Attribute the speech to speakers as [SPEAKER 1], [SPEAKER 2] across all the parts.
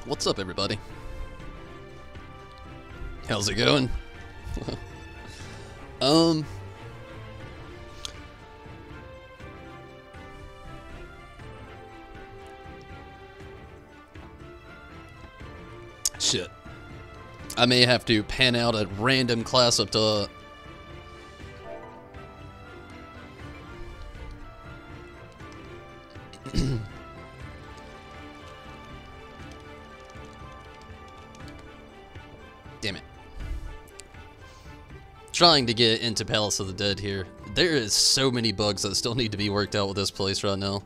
[SPEAKER 1] What's up, everybody? How's it going? Shit. I may have to pan out a random class up to... Damn it. Trying to get into Palace of the Dead here. There is so many bugs that still need to be worked out with this place right now.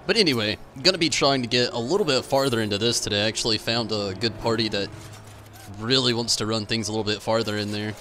[SPEAKER 1] But anyway, I'm gonna be trying to get a little bit farther into this today. I actually found a good party that really wants to run things a little bit farther in there.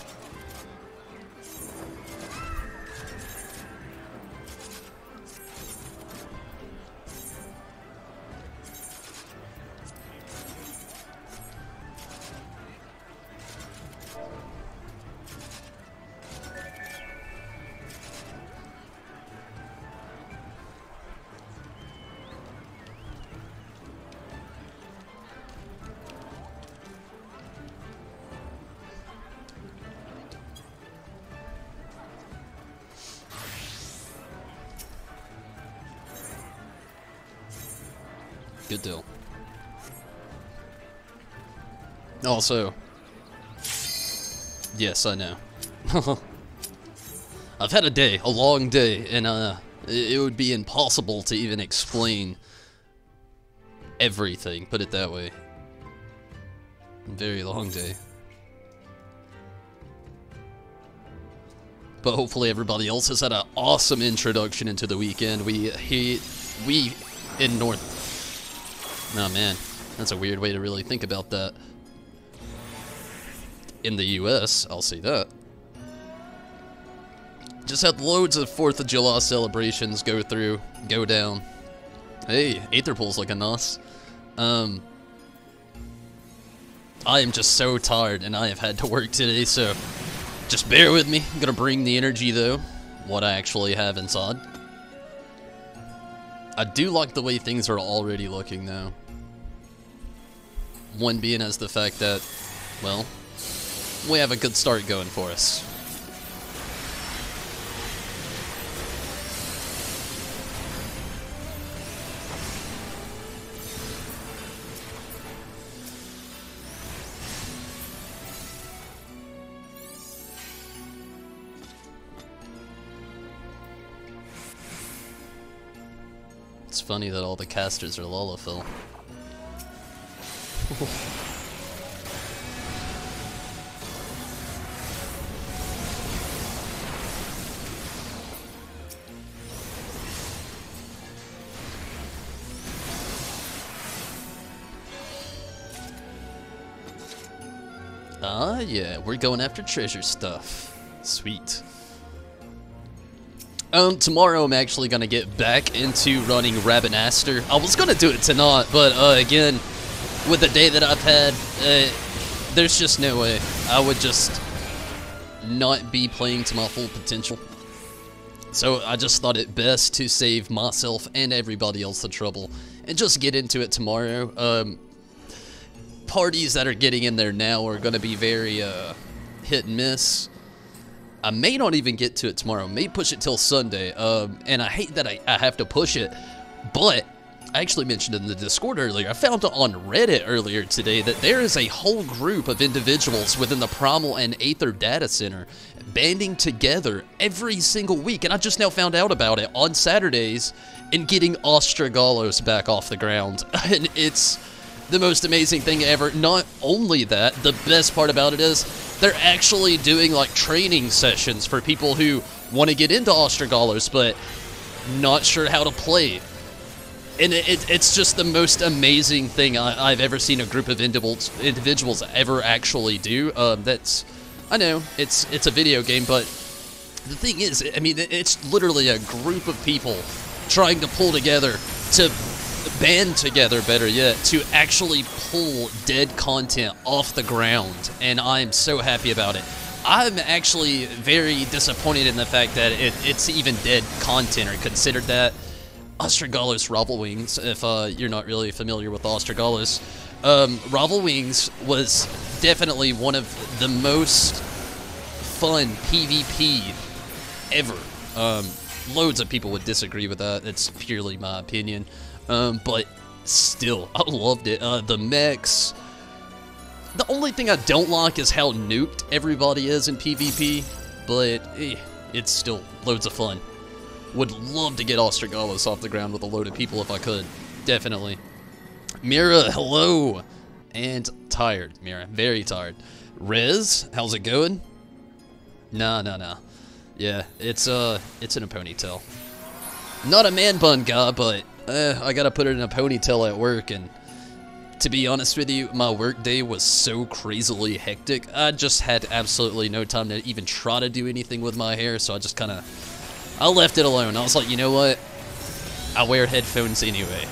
[SPEAKER 1] Good deal. Also, yes, I know. I've had a day, a long day, and it would be impossible to even explain everything, put it that way. Very long day. But hopefully everybody else has had an awesome introduction into the weekend. We in North... Oh man, that's a weird way to really think about that. In the US, I'll say that. Just had loads of 4th of July celebrations go down. Hey, Aetherpool's looking nice. I am just so tired and I have had to work today, so just bear with me. I'm gonna bring the energy though, what I actually have inside. I do like the way things are already looking though. One being as the fact that, well, we have a good start going for us. It's funny that all the casters are Lullafil. Ah, yeah, we're going after treasure stuff. Sweet. Tomorrow I'm actually gonna get back into running Rabinaster. I was gonna do it tonight, but, again, with the day that I've had, there's just no way. I would just not be playing to my full potential. So I just thought it best to save myself and everybody else the trouble and just get into it tomorrow. Parties that are getting in there now are gonna be very, hit and miss. I may not even get to it tomorrow. I may push it till Sunday. And I hate that I have to push it, but I actually mentioned in the Discord earlier, I found on Reddit earlier today that there is a whole group of individuals within the Primal and Aether Data Center banding together every single week, and I just now found out about it on Saturdays and getting Ostrogalos back off the ground. And it's the most amazing thing ever. Not only that, the best part about it is they're actually doing like training sessions for people who want to get into Ostrogallers, but not sure how to play. And it's just the most amazing thing I've ever seen a group of individuals ever actually do. I know, it's a video game, but the thing is, I mean, it's literally a group of people trying to pull together, to band together, better yet, to actually pull dead content off the ground, and I'm so happy about it. I'm actually very disappointed in the fact that it's even dead content, or considered that. Ostrogallus Ravelwings, if you're not really familiar with Ostrogallus, Ravelwings was definitely one of the most fun PvP ever. Loads of people would disagree with that. It's purely my opinion. But still, I loved it. The mechs. The only thing I don't like is how nuked everybody is in PvP, but it's still loads of fun. Would love to get Ostrogallus off the ground with a load of people if I could. Definitely. Mira, hello. And tired, Mira. Very tired. Rez, how's it going? Nah. Yeah, it's in a ponytail. Not a man bun guy, but I gotta put it in a ponytail at work, and to be honest with you, my work day was so crazily hectic, I just had absolutely no time to even try to do anything with my hair, so I left it alone. I was like, you know what? I wear headphones anyway.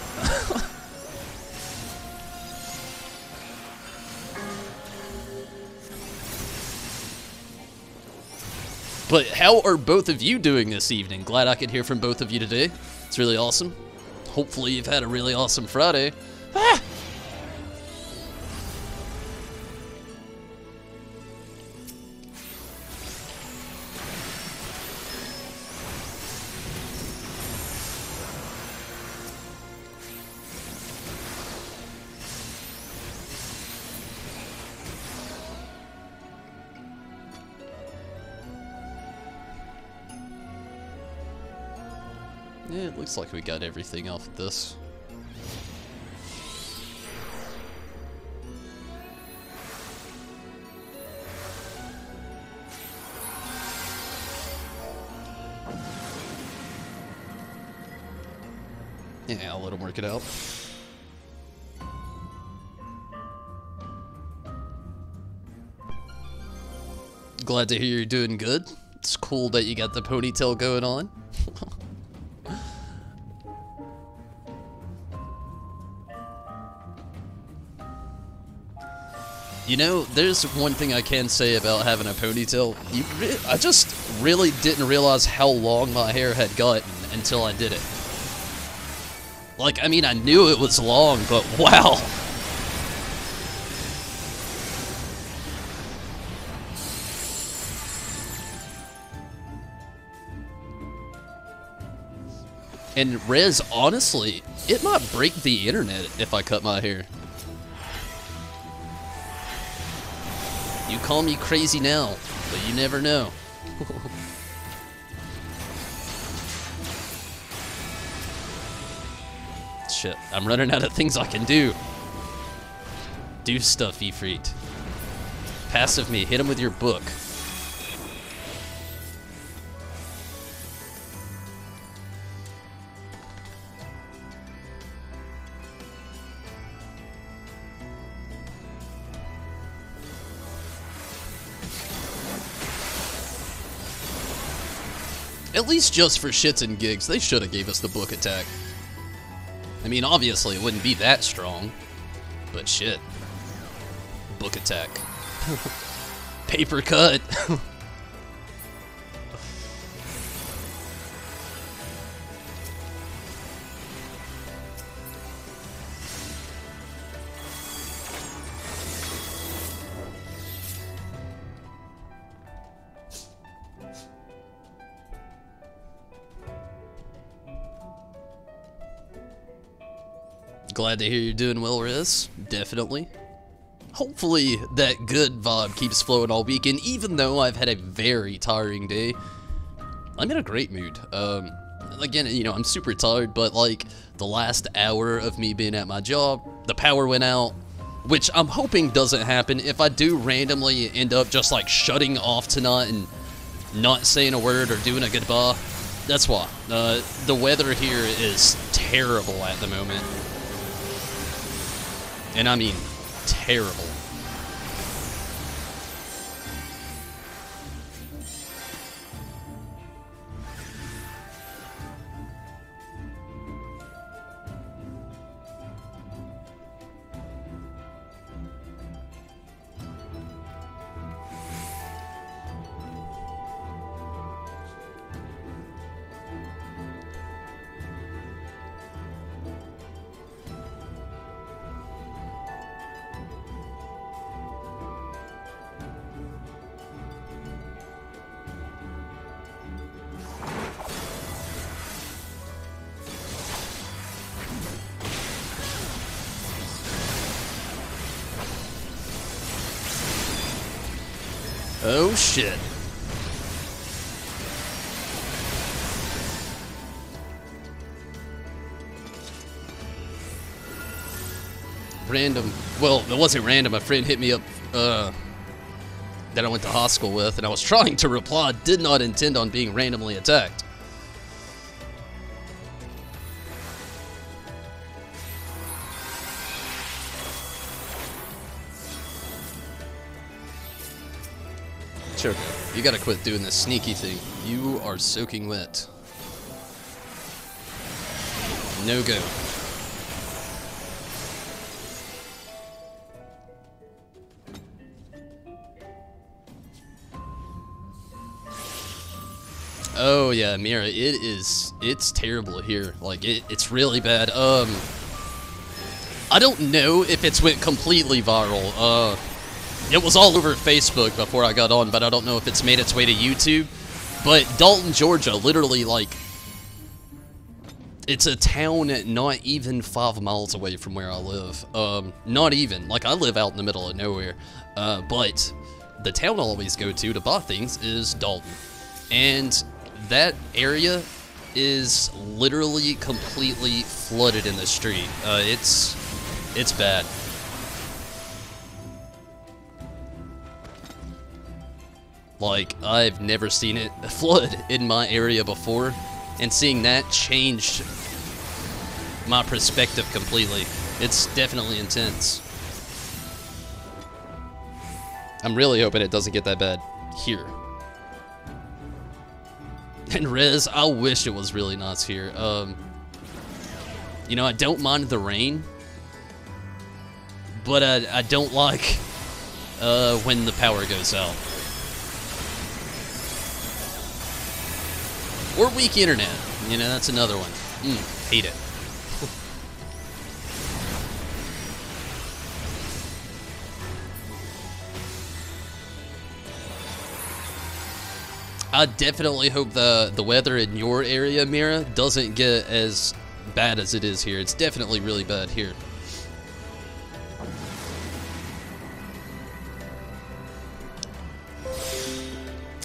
[SPEAKER 1] But how are both of you doing this evening? Glad I could hear from both of you today. It's really awesome. Hopefully you've had a really awesome Friday. Ah! Yeah, it looks like we got everything off of this. Yeah, I'll let him work it out. Glad to hear you're doing good. It's cool that you got the ponytail going on. You know, there's one thing I can say about having a ponytail. I just really didn't realize how long my hair had gotten until I did it. Like, I mean, I knew it was long, but wow. And Rez, honestly, it might break the internet if I cut my hair. You call me crazy now, but you never know. Shit, I'm running out of things I can do. Do stuff, Ifrit. Passive me, hit him with your book. At least just for shits and gigs, they should have gave us the book attack. I mean, obviously it wouldn't be that strong, but shit. Book attack. Paper cut. Glad to hear you're doing well, Riz. Definitely. Hopefully that good vibe keeps flowing all weekend, even though I've had a very tiring day. I'm in a great mood. Again, you know, I'm super tired, but like the last hour of me being at my job, the power went out, which I'm hoping doesn't happen. If I do randomly end up just like shutting off tonight and not saying a word or doing a goodbye. That's why. The weather here is terrible at the moment. And I mean, terrible. Oh shit. Random. Well, it wasn't random. A friend hit me up that I went to high school with, and I was trying to reply, did not intend on being randomly attacked. Choco, you gotta quit doing this sneaky thing. You are soaking wet. No go. Oh yeah, Mira, it's terrible here. Like, it's really bad. I don't know if it's went completely viral. It was all over Facebook before I got on, but I don't know if it's made its way to YouTube. But Dalton, Georgia, literally, like, it's a town not even 5 miles away from where I live. Not even. Like, I live out in the middle of nowhere. But the town I always go to buy things is Dalton. And that area is literally completely flooded in the street. It's bad. Like, I've never seen it flood in my area before, and seeing that changed my perspective completely. It's definitely intense. I'm really hoping it doesn't get that bad here. And Rez, I wish it was really nice here. You know, I don't mind the rain, but I don't like when the power goes out. Or weak internet. You know, that's another one. Hate it. I definitely hope the weather in your area, Mira, doesn't get as bad as it is here. It's definitely really bad here.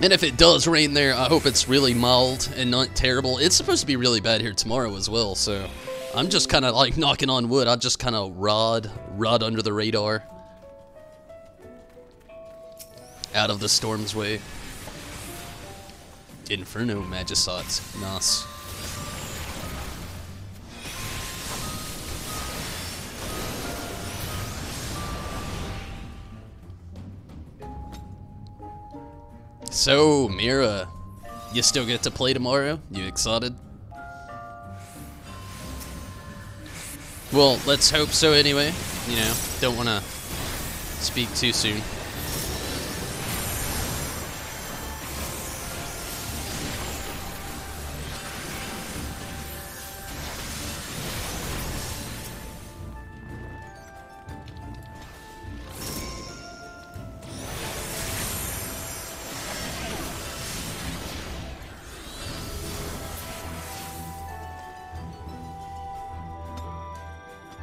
[SPEAKER 1] And if it does rain there, I hope it's really mild and not terrible. It's supposed to be really bad here tomorrow as well, so I'm just kind of like knocking on wood. I just kind of rod under the radar. Out of the storm's way. Inferno Magicite. Nice. So, Mira, you still get to play tomorrow? You excited? Well, let's hope so anyway. You know, don't want to speak too soon.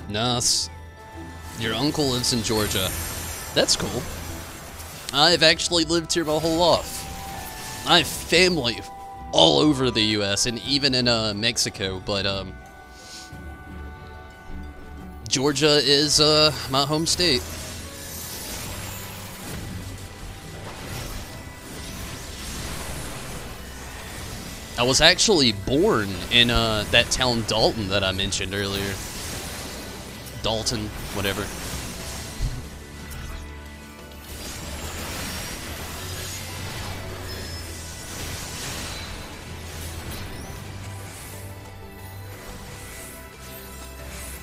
[SPEAKER 1] Nice. Your uncle lives in Georgia. That's cool. I've actually lived here my whole life. I have family all over the U.S. and even in Mexico, but Georgia is my home state. I was actually born in that town Dalton that I mentioned earlier. Dalton, whatever.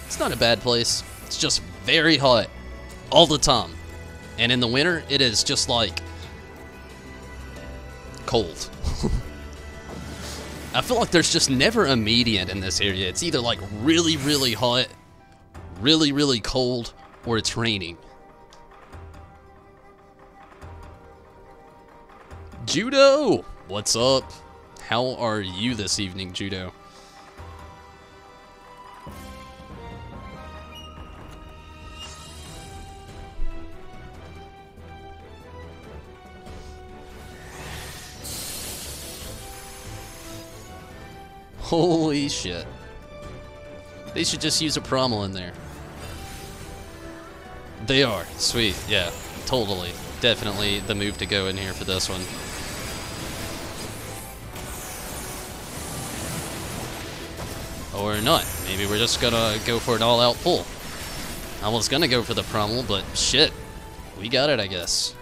[SPEAKER 1] It's not a bad place. It's just very hot all the time. And in the winter, it is just like cold. I feel like there's just never a median in this area. It's either like really, really hot, really, really cold, or it's raining. Judo! What's up? How are you this evening, Judo? Holy shit. They should just use a promo in there. They are. Sweet. Yeah. Totally. Definitely the move to go in here for this one. Or not. Maybe we're just gonna go for an all-out pull. I was gonna go for the promo, but shit. We got it, I guess.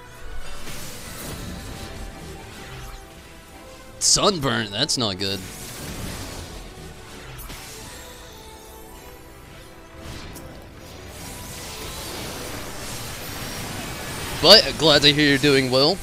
[SPEAKER 1] Sunburnt. That's not good. But glad to hear you're doing well.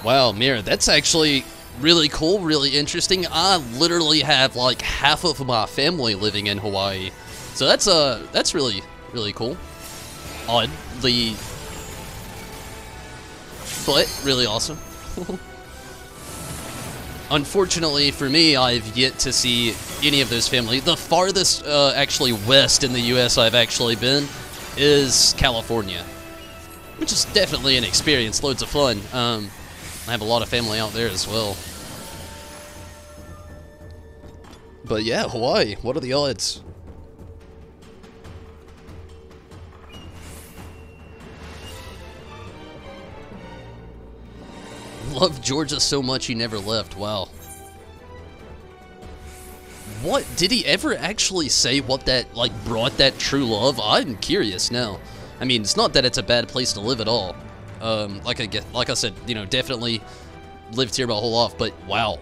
[SPEAKER 1] Wow, Mira, that's actually really cool, really interesting. I literally have like half of my family living in Hawaii. So that's really, really cool. Oddly, but really awesome. Unfortunately for me, I've yet to see any of those family. The farthest actually west in the US I've actually been is California, which is definitely an experience, loads of fun. I have a lot of family out there as well. But yeah, Hawaii, what are the odds? Loved Georgia so much he never left. Wow. What? Did he ever actually say what that, like, brought that true love? I'm curious now. I mean, it's not that it's a bad place to live at all. Like I said, you know, definitely lived here my whole life, but wow.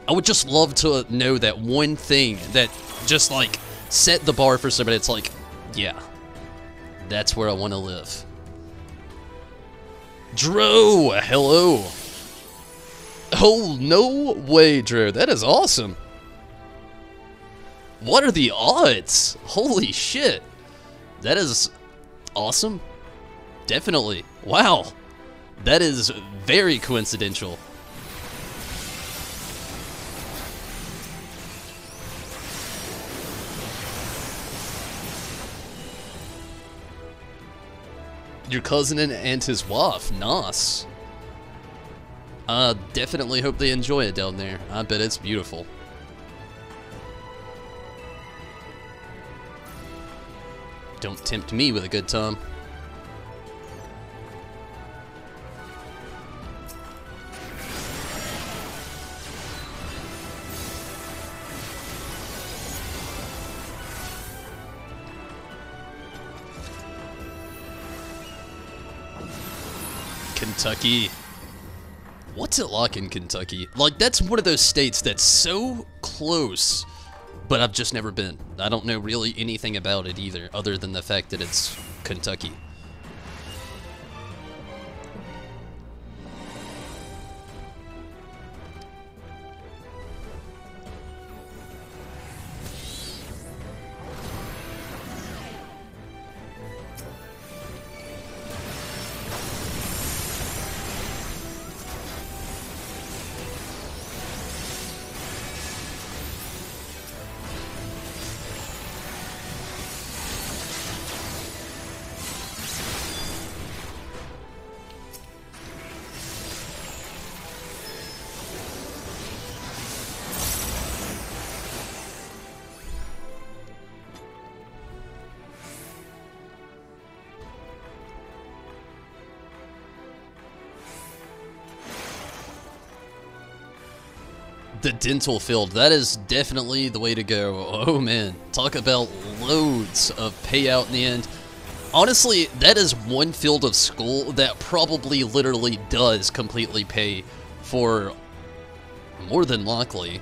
[SPEAKER 1] I would just love to know that one thing that just, like, set the bar for somebody. It's like, yeah, that's where I want to live. Dro, hello. Oh, no way, Drew. That is awesome. What are the odds? Holy shit. That is awesome. Definitely. Wow. That is very coincidental. Your cousin and his wife. Nice. Definitely hope they enjoy it down there. I bet it's beautiful. Don't tempt me with a good time. Kentucky. What's it like in Kentucky? Like, that's one of those states that's so close, but I've just never been. I don't know really anything about it either, other than the fact that it's Kentucky. the dental field. That is definitely the way to go. Oh man, talk about loads of payout in the end. Honestly, that is one field of school that probably literally does completely pay for, more than likely,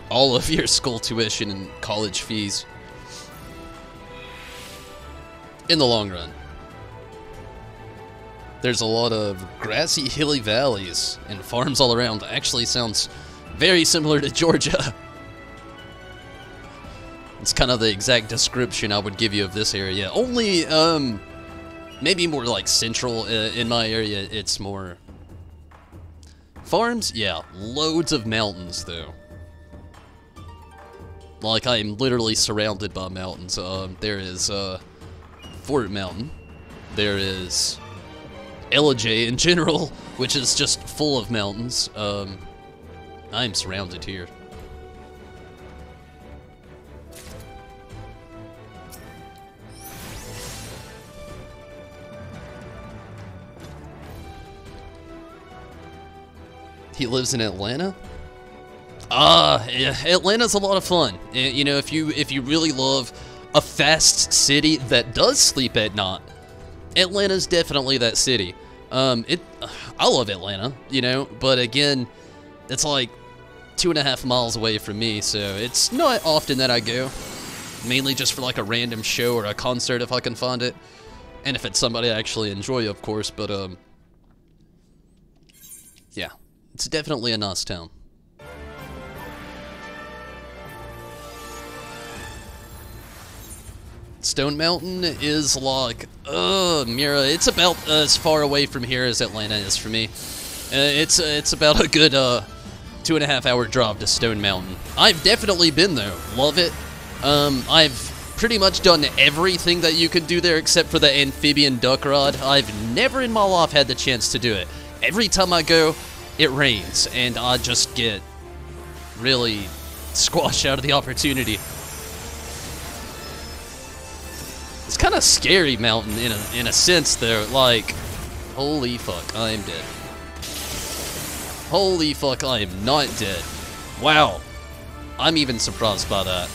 [SPEAKER 1] all of your school tuition and college fees in the long run. There's a lot of grassy, hilly valleys and farms all around. Actually sounds very similar to Georgia. It's kind of the exact description I would give you of this area. Only, maybe more like central. In my area, it's more farms. Yeah, loads of mountains, though. Like, I am literally surrounded by mountains. There is, Fort Mountain. There is LJ in general, which is just full of mountains. I am surrounded here. He lives in Atlanta? Yeah, Atlanta's a lot of fun. You know, if you really love a fast city that does sleep at night, Atlanta's definitely that city. I love Atlanta, you know, but again, it's like 2.5 miles away from me, so it's not often that I go. Mainly just for like a random show or a concert if I can find it. And if it's somebody I actually enjoy, of course, but yeah. It's definitely a nice town. Stone Mountain is like, Mira, it's about as far away from here as Atlanta is for me. It's about a good 2.5 hour drive to Stone Mountain. I've definitely been there. Love it. I've pretty much done everything that you could do there except for the amphibian duck rod. I've never in my life had the chance to do it. Every time I go, it rains, and I just get really squashed out of the opportunity. It's kind of scary mountain in a sense though, like, holy fuck, I am dead. Holy fuck, I am not dead. Wow. I'm even surprised by that.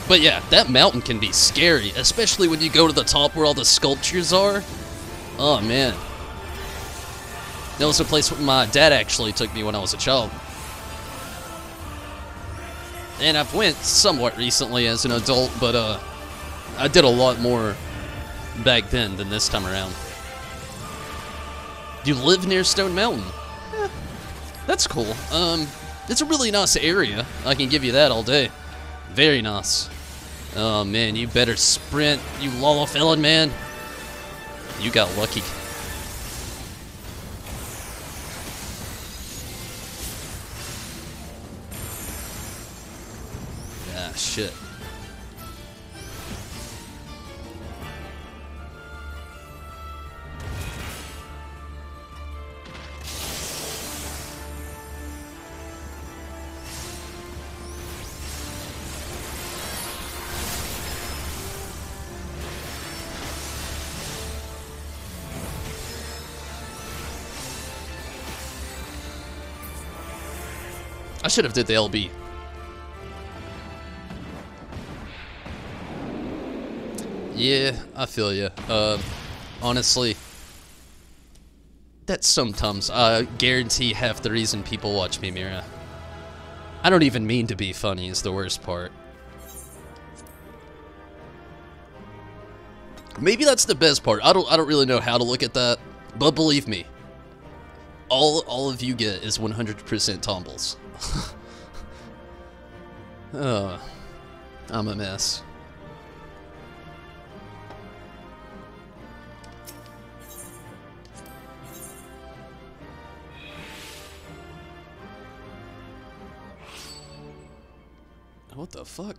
[SPEAKER 1] But yeah, that mountain can be scary, especially when you go to the top where all the sculptures are. Oh, man. That was a place where my dad actually took me when I was a child. And I've went somewhat recently as an adult, but I did a lot more back then than this time around. You live near Stone Mountain? Eh, that's cool. It's a really nice area. I can give you that all day. Very nice. Oh, man, you better sprint, you Lalafellan, man. You got lucky. Ah, shit. I should have did the LB. Yeah, I feel ya. Honestly, that's sometimes, I guarantee half the reason people watch me, Mira. I don't even mean to be funny is the worst part. Maybe that's the best part. I don't really know how to look at that, but believe me, all of you get is 100% tumbles. Oh, I'm a mess. What the fuck?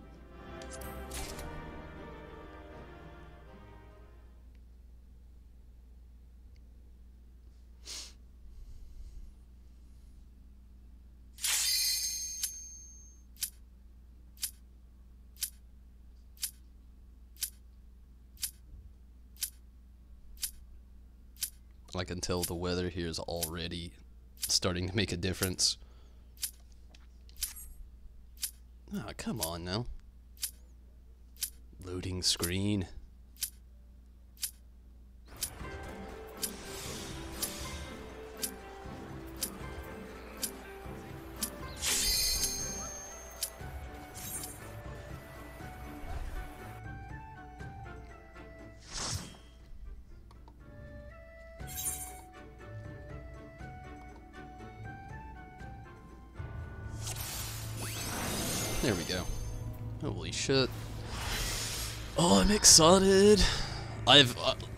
[SPEAKER 1] I can tell the weather here is already starting to make a difference. Oh, come on now. Loading screen. There we go. Holy shit. Oh, I'm excited. I've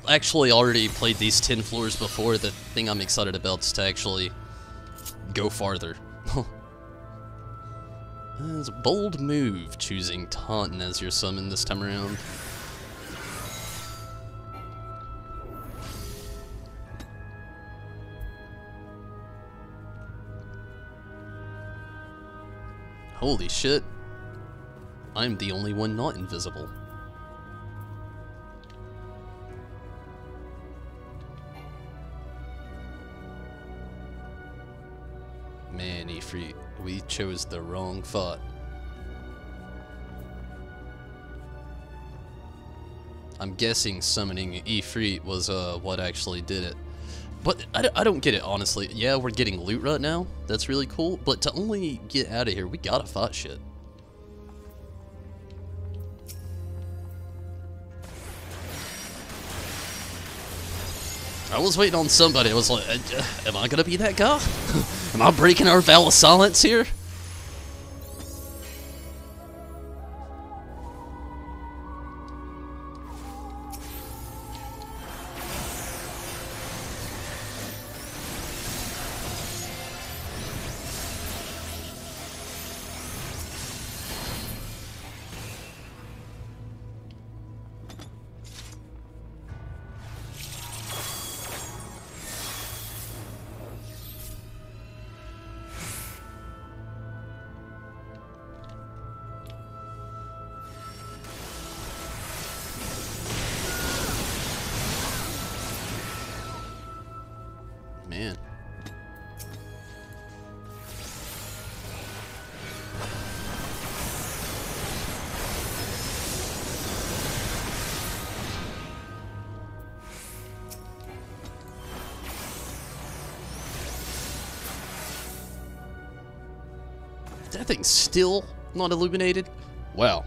[SPEAKER 1] actually already played these 10 floors before. The thing I'm excited about is to actually go farther. It's a bold move, choosing Taunton as your summon this time around. Holy shit. I'm the only one not invisible. Man, Ifrit, we chose the wrong fight. I'm guessing summoning Ifrit was what actually did it. But I don't get it, honestly. Yeah, we're getting loot right now. That's really cool. But to only get out of here, we gotta fight shit. I was waiting on somebody. I was like, am I gonna be that guy? Am I breaking our vow of silence here? Man. That thing's still not illuminated? Wow.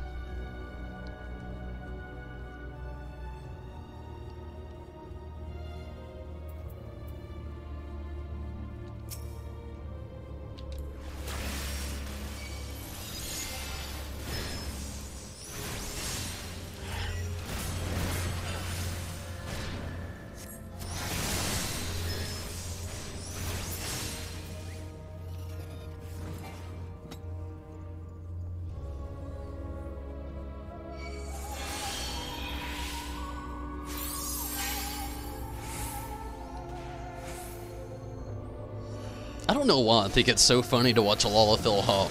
[SPEAKER 1] I don't know why I think it's so funny to watch a Lalafell hop.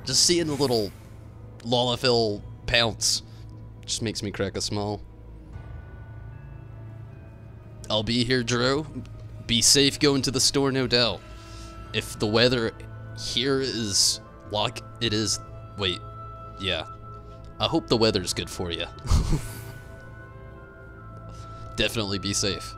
[SPEAKER 1] Just seeing the little Lalafell pounce just makes me crack a smile. I'll be here, Dro. Be safe going to the store, no doubt. If the weather here is like it is... Wait, yeah. I hope the weather's good for you. Definitely be safe.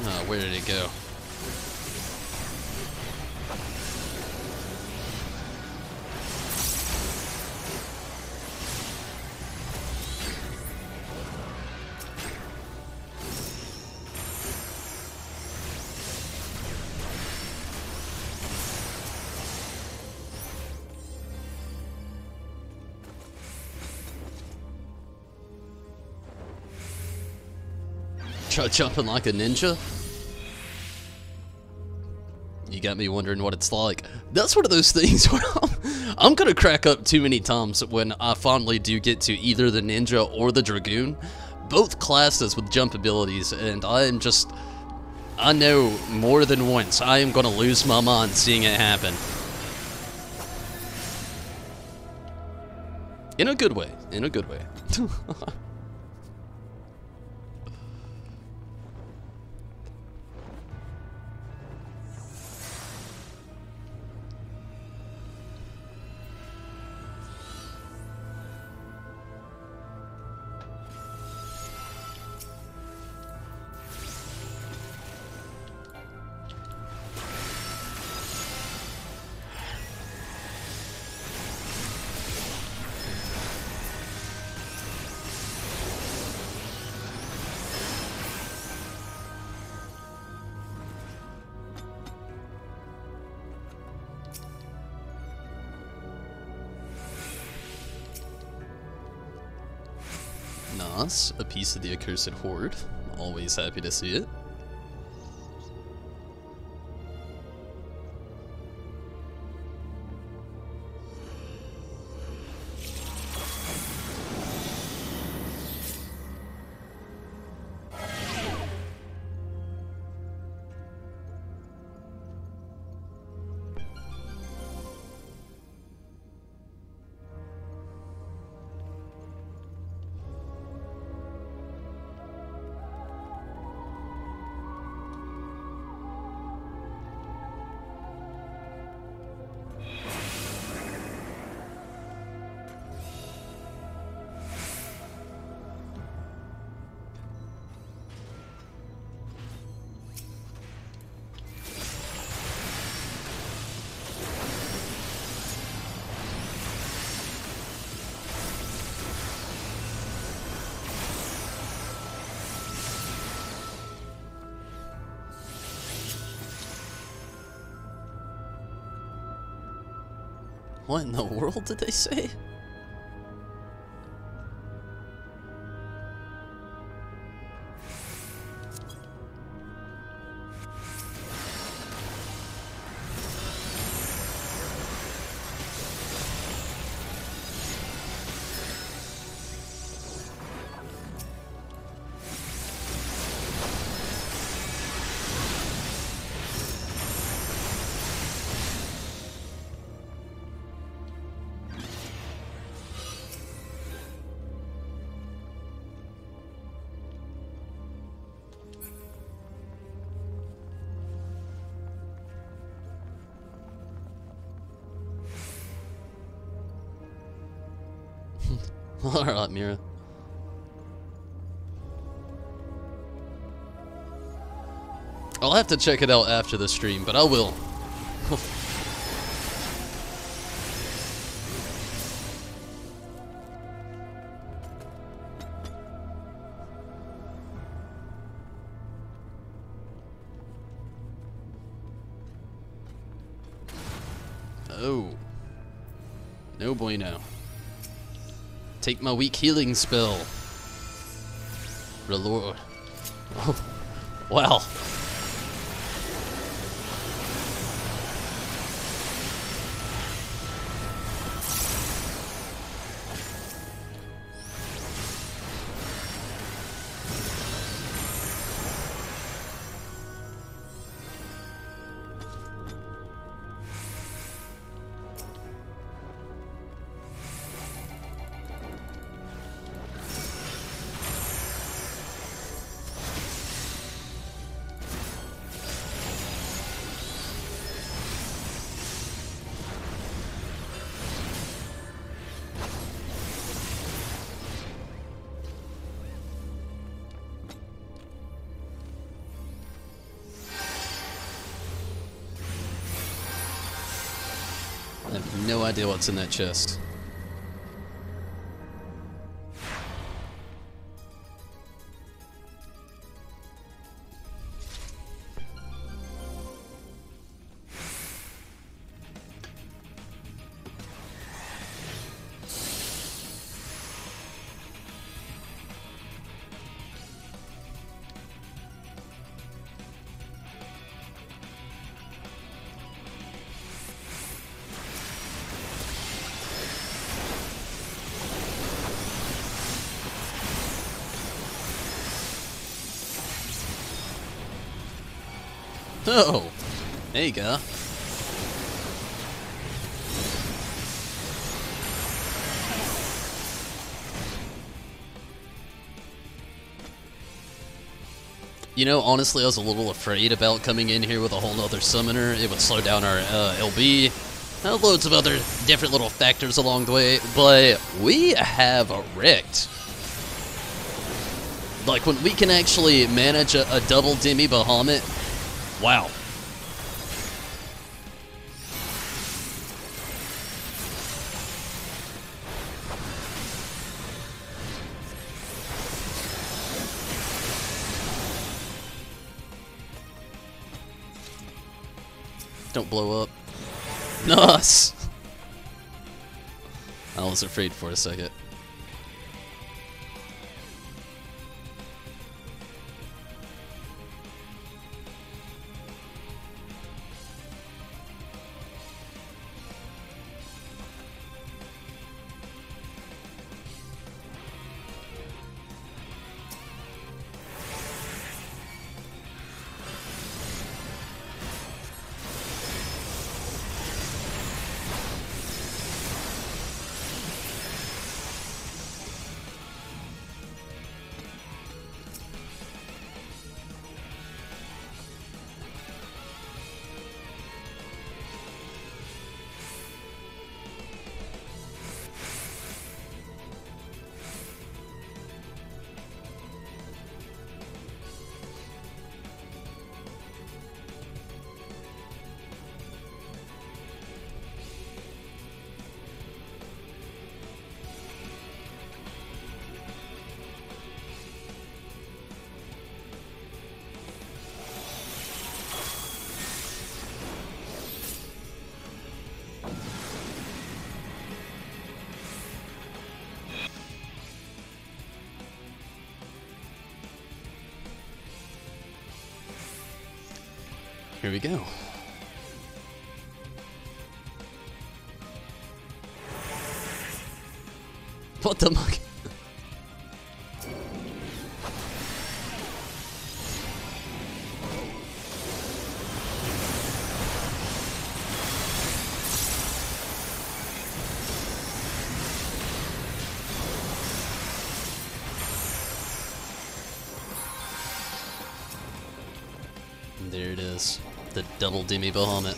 [SPEAKER 1] Oh, where did it go? Try jumping like a ninja? You got me wondering what it's like. That's one of those things where I'm gonna crack up too many times when I finally do get to either the ninja or the dragoon. Both classes with jump abilities, and I am just I know more than once I am gonna lose my mind seeing it happen. In a good way. In a good way. Nice, a piece of the accursed horde. Always happy to see it. What in the world did they say? Alright, Mira. I'll have to check it out after the stream, but I will. Oh. No bueno. Take my weak healing spell. Relord. Oh, wow. I have no idea what's in that chest. Oh, there you go. You know, honestly, I was a little afraid about coming in here with a whole nother summoner. It would slow down our LB. Loads of other different little factors along the way, but we have wrecked. Like, when we can actually manage a double Demi Bahamut, wow. Don't blow up. Nice! I was afraid for a second. Here we go. What the fuck? There it is. The double Demi Bahamut.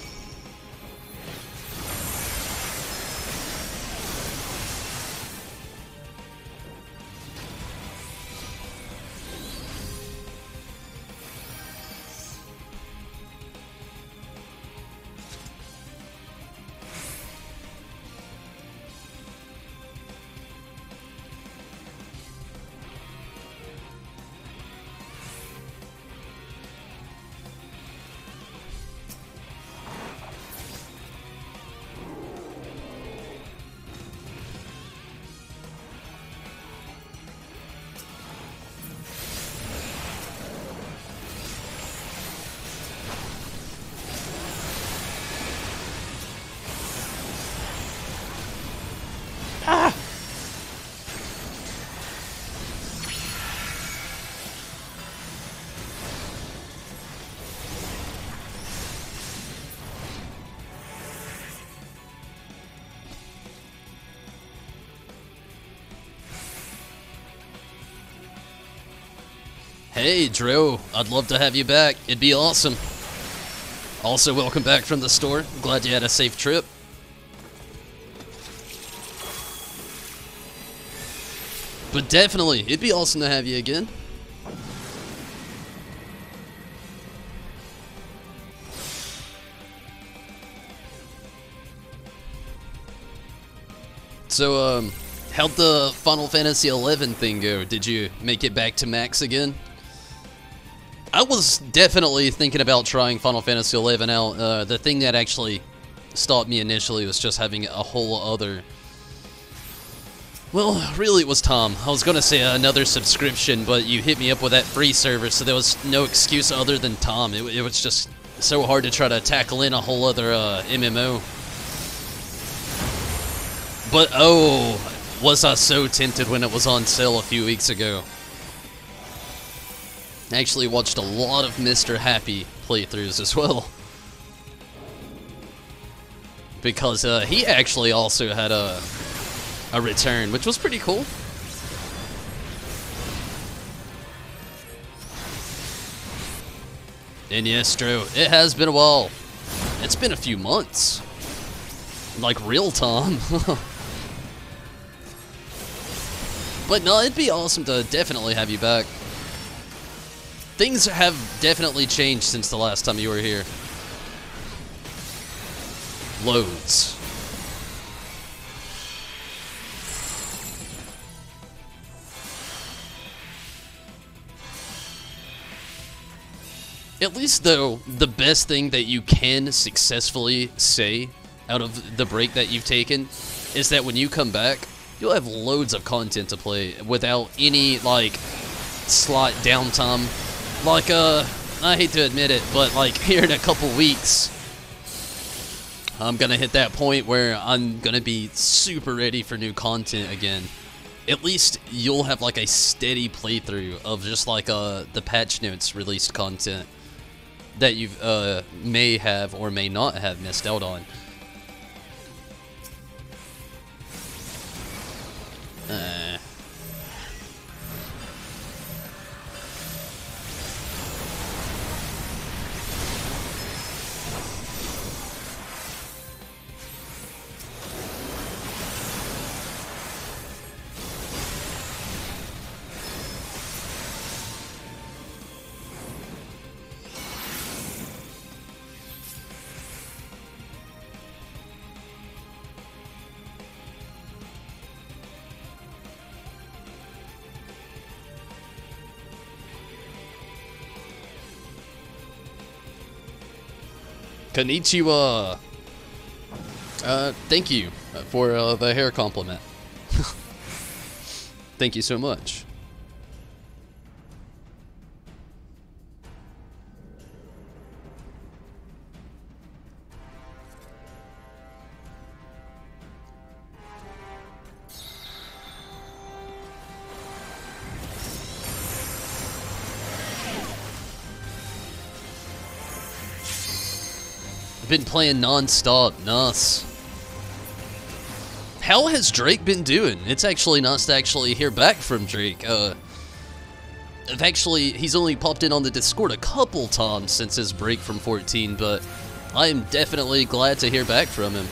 [SPEAKER 1] Hey, Drew, I'd love to have you back. It'd be awesome. Also, welcome back from the store. Glad you had a safe trip. But definitely, it'd be awesome to have you again. So, how'd the Final Fantasy XI thing go? Did you make it back to max again? I was definitely thinking about trying Final Fantasy XI out. The thing that actually stopped me initially was just having a whole other... Well, really it was Tom. I was gonna say another subscription, but you hit me up with that free server, so there was no excuse other than Tom. It was just so hard to try to tackle in a whole other MMO. But oh, was I so tempted when it was on sale a few weeks ago. I actually watched a lot of Mr. Happy playthroughs as well. Because he actually also had a return, which was pretty cool. And yes, Drew, it has been a while. It's been a few months. Like real time. But no, it'd be awesome to definitely have you back. Things have definitely changed since the last time you were here. Loads. At least, though, the best thing that you can successfully say out of the break that you've taken is that when you come back, you'll have loads of content to play without any, like, slight downtime. Like, I hate to admit it, but, like, here in a couple weeks, I'm gonna hit that point where I'm gonna be super ready for new content again. At least you'll have, like, a steady playthrough of just, like, the patch notes released content that you may have or may not have missed out on. Konnichiwa. Thank you for the hair compliment. Thank you so much. Been playing non-stop. Nice. How has Drake been doing? It's actually nice to actually hear back from Drake. He's only popped in on the Discord a couple times since his break from 14, but I am definitely glad to hear back from him.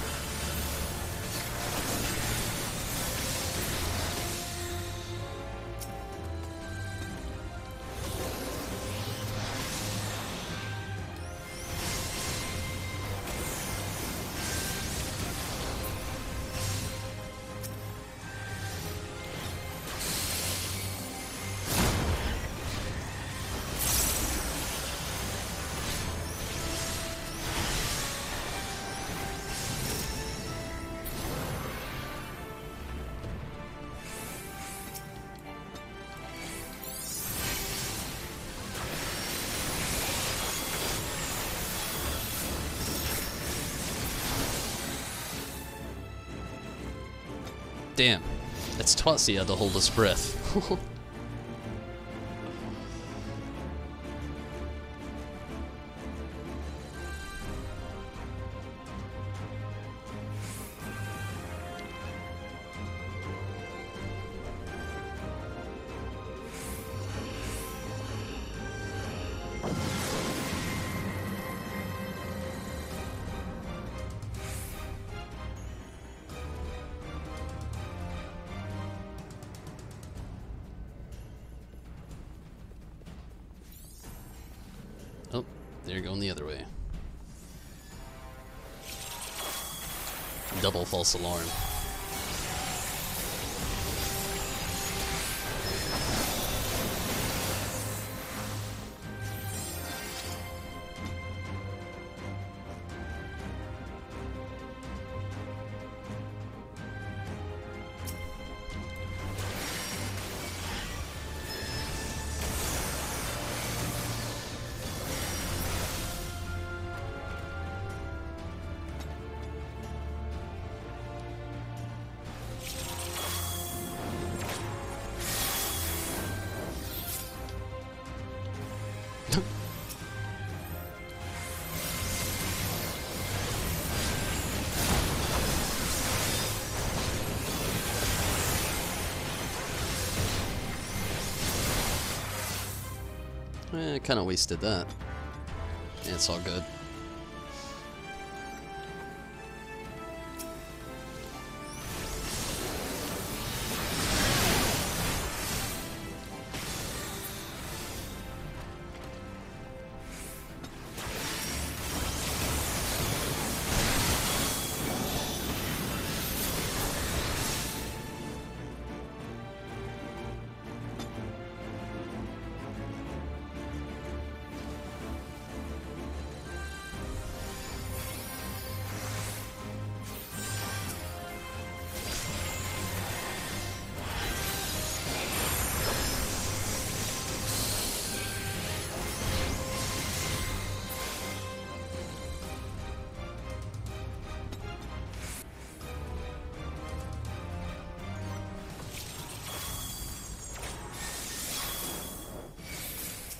[SPEAKER 1] Damn, that's twice he had to hold his breath. Oh, they're going the other way. Double false alarm. I kind of wasted that. Yeah, it's all good.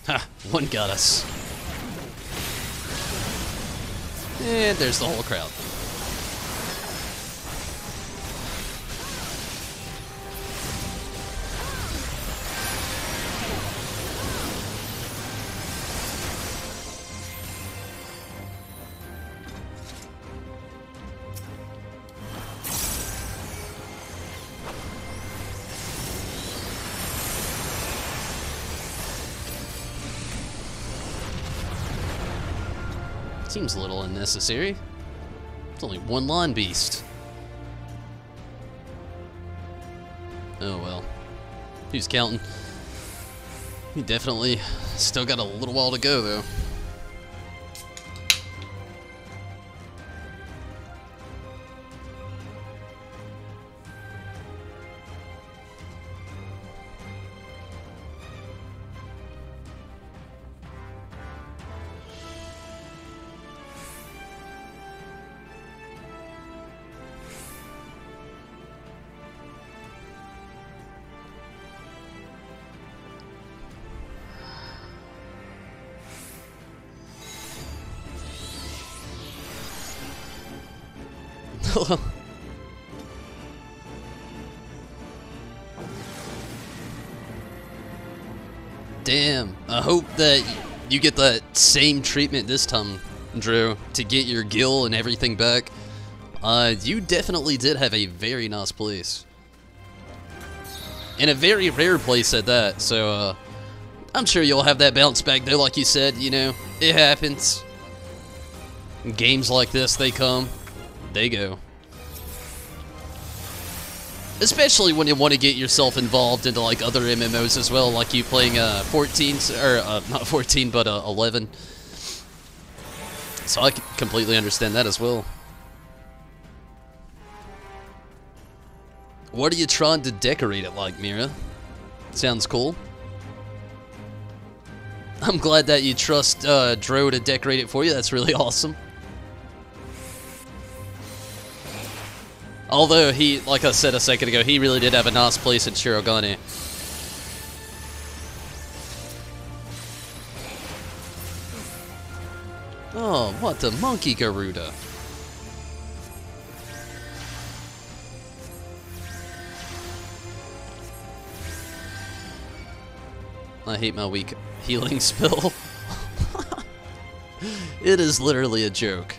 [SPEAKER 1] Ha! One got us. And there's the whole crowd. Seems a little unnecessary. It's only one lawn beast. Oh well. Who's counting? We definitely still got a little while to go though. Damn, I hope that you get that same treatment this time, Drew, to get your gil and everything back. You definitely did have a very nice place. And a very rare place at that, so I'm sure you'll have that bounce back though, like you said, you know, it happens. Games like this, they come, they go. Especially when you want to get yourself involved into like other MMOs as well, like you playing 14, or not 14, but 11. So I completely understand that as well. What are you trying to decorate it like, Mira? Sounds cool. I'm glad that you trust Dro to decorate it for you. That's really awesome. Although he, like I said a second ago, he really did have a nice place in Shirogane. Oh, what the monkey Garuda. I hate my weak healing spell. It is literally a joke.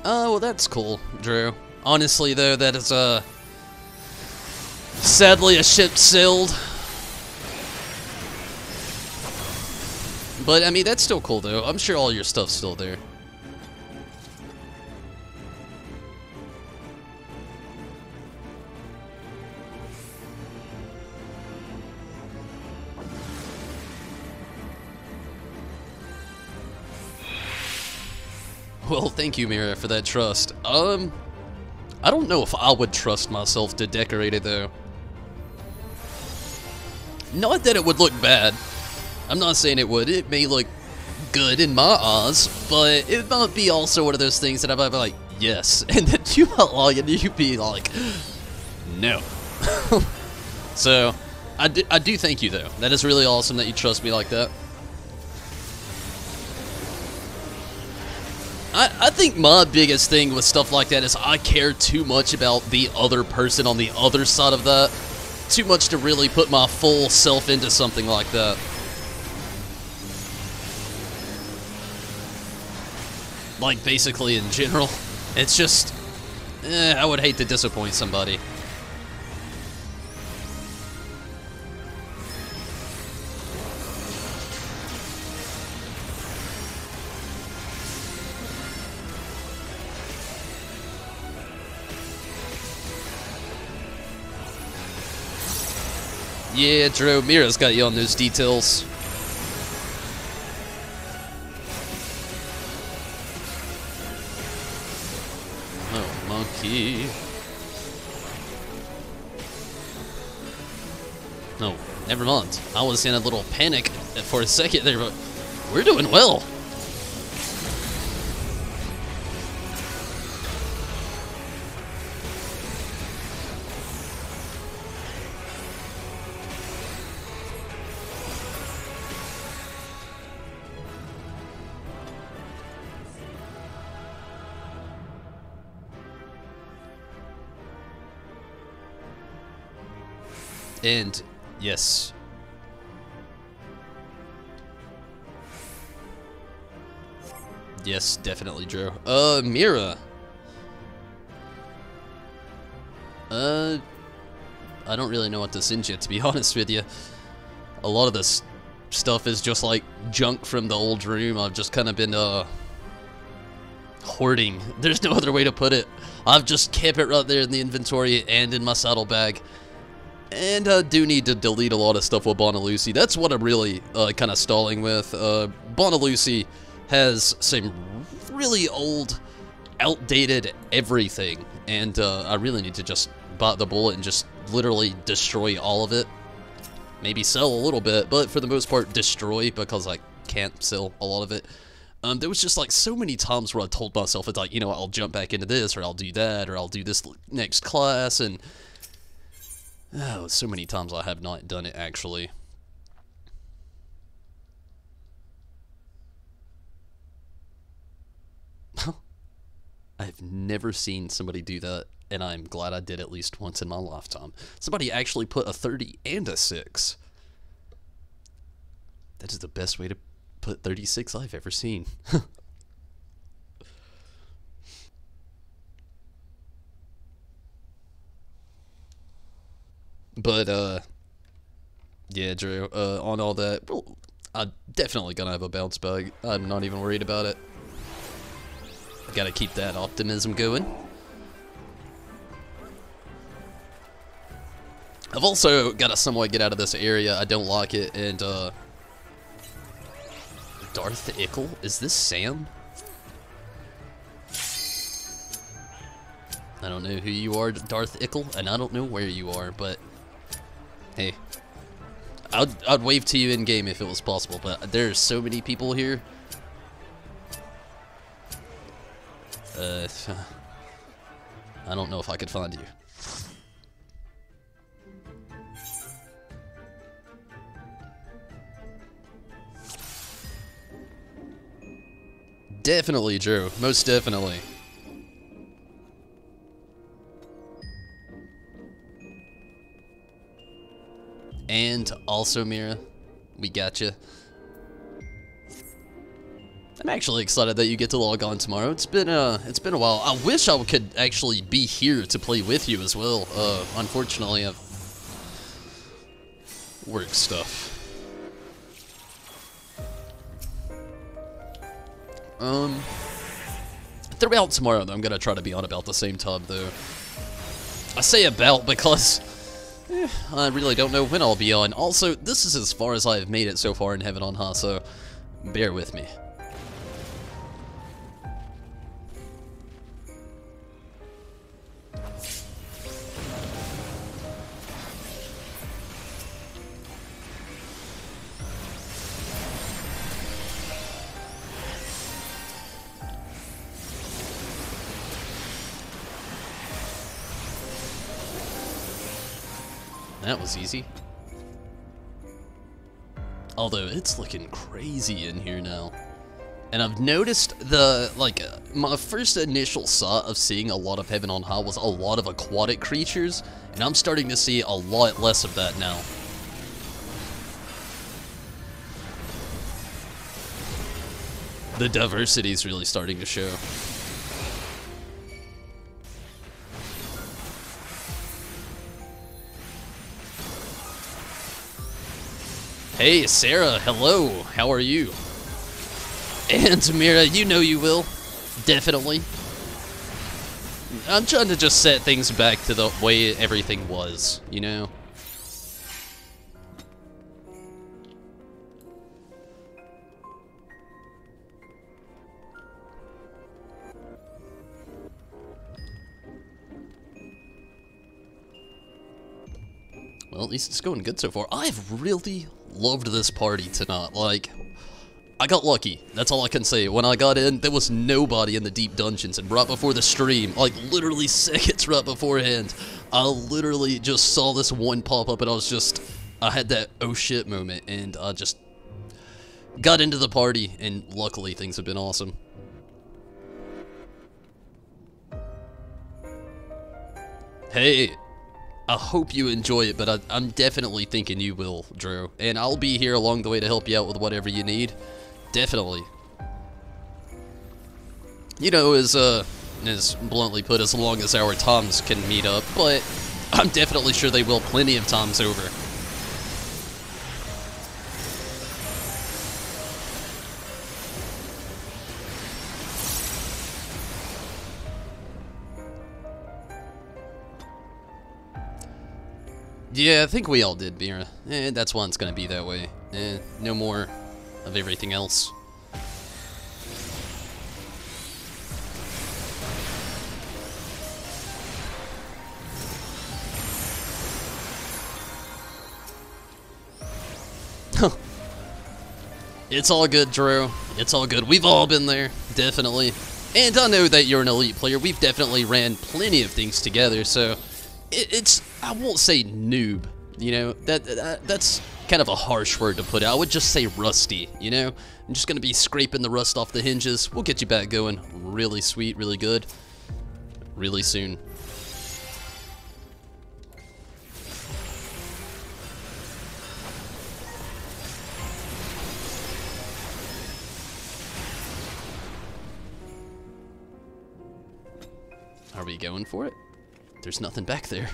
[SPEAKER 1] Oh, well, that's cool, Drew. Honestly, though, that is, sadly a ship sailed. But, I mean, that's still cool, though. I'm sure all your stuff's still there. Well, thank you, Mira, for that trust. I don't know if I would trust myself to decorate it, though. Not that it would look bad. I'm not saying it would. It may look good in my eyes, but it might be also one of those things that I might be like, yes, and then you outlaw it and you be like, no. So, I do thank you, though. That is really awesome that you trust me like that. I think my biggest thing with stuff like that is I care too much about the other person on the other side of that. Too much to really put my full self into something like that. Like, basically in general. It's just, I would hate to disappoint somebody. Yeah, Drew, Mira's got you on those details. Oh, monkey. No, never mind. I was in a little panic for a second there, but we're doing well. And, yes. Yes, definitely, Drew. Mira. I don't really know what to send you, to be honest with you. A lot of this stuff is just like junk from the old room. I've just kind of been, hoarding. There's no other way to put it. I've just kept it right there in the inventory and in my saddlebag. And I do need to delete a lot of stuff with Bonalucy. That's what I'm really kind of stalling with. Bonalucy has some really old, outdated everything. And I really need to just bite the bullet and just literally destroy all of it. Maybe sell a little bit, but for the most part destroy, because I can't sell a lot of it. There was just like so many times where I told myself, it's like, you know, I'll jump back into this, or I'll do that, or I'll do this next class, and oh, so many times I have not done it, actually. I've never seen somebody do that, and I'm glad I did at least once in my lifetime. Somebody actually put a 30 and a 6. That is the best way to put 36 I've ever seen. But, yeah, Drew, on all that, well, I'm definitely gonna have a bounce back. I'm not even worried about it. I gotta keep that optimism going. I've also gotta somewhat get out of this area. I don't like it, and, Darth Ickle? Is this Sam? I don't know who you are, Darth Ickle, and I don't know where you are, but hey, I'd wave to you in game if it was possible, but there's so many people here. I don't know if I could find you. Definitely, Drew. Most definitely. And also, Mira, we got you. I'm actually excited that you get to log on tomorrow. It's been a while. I wish I could actually be here to play with you as well. Unfortunately, I've work stuff. Throughout tomorrow, though, I'm gonna try to be on about the same time, though. I say about because I really don't know when I'll be on. Also, this is as far as I have made it so far in Heaven on High, so bear with me. That was easy. Although, it's looking crazy in here now. And I've noticed my first initial thought of seeing a lot of Heaven on High was a lot of aquatic creatures, and I'm starting to see a lot less of that now. The diversity is really starting to show. Hey, Sarah, hello, how are you? And Tamira, you know you will. Definitely. I'm trying to just set things back to the way everything was, you know? Well, at least it's going good so far. I've really loved this party tonight. Like, I got lucky. That's all I can say. When I got in, there was nobody in the deep dungeons. And right before the stream, like literally seconds right beforehand, I literally just saw this one pop up and I had that oh shit moment. And I just got into the party and luckily things have been awesome. Hey, I hope you enjoy it, but I'm definitely thinking you will, Drew. And I'll be here along the way to help you out with whatever you need. Definitely. You know, as bluntly put, as long as our times can meet up, but I'm definitely sure they will plenty of times over. Yeah, I think we all did, Mira. That's why it's gonna be that way. No more of everything else. It's all good, Drew. It's all good. We've all been there, definitely. And I know that you're an elite player. We've definitely ran plenty of things together, so it's I won't say noob, you know, that's kind of a harsh word to put out. I would just say rusty, you know. I'm just gonna be scraping the rust off the hinges. We'll get you back going really sweet, really good, really soon. Are we going for it? There's nothing back there.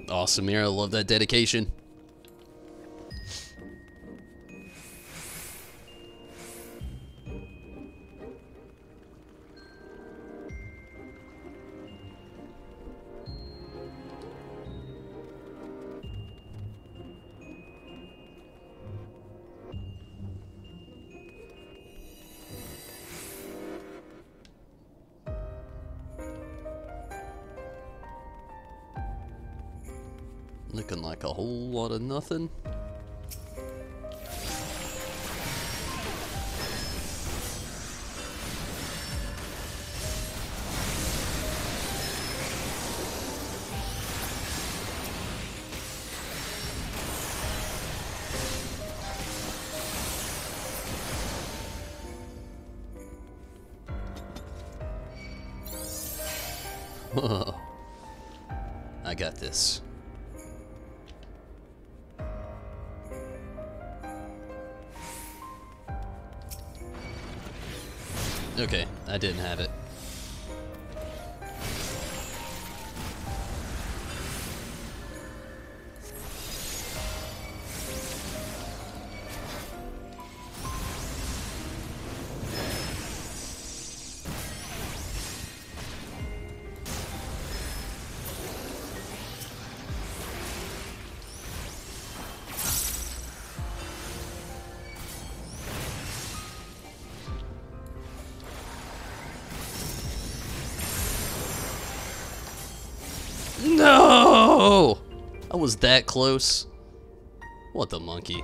[SPEAKER 1] Awesome, Mira. I love that dedication. Looking like a whole lot of nothing. I got this. Okay, I didn't have it. No! I was that close. What the monkey?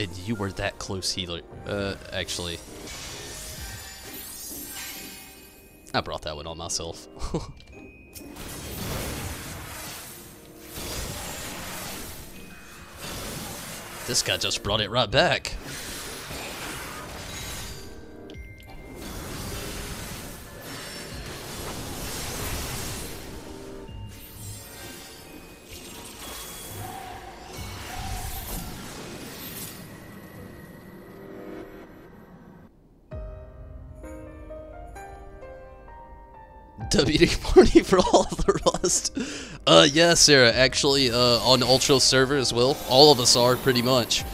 [SPEAKER 1] And you were that close, healer. Actually, I brought that one on myself. This guy just brought it right back. WD party for all of the rust. Yeah, Sarah, actually, on Ultra server as well. All of us are, pretty much.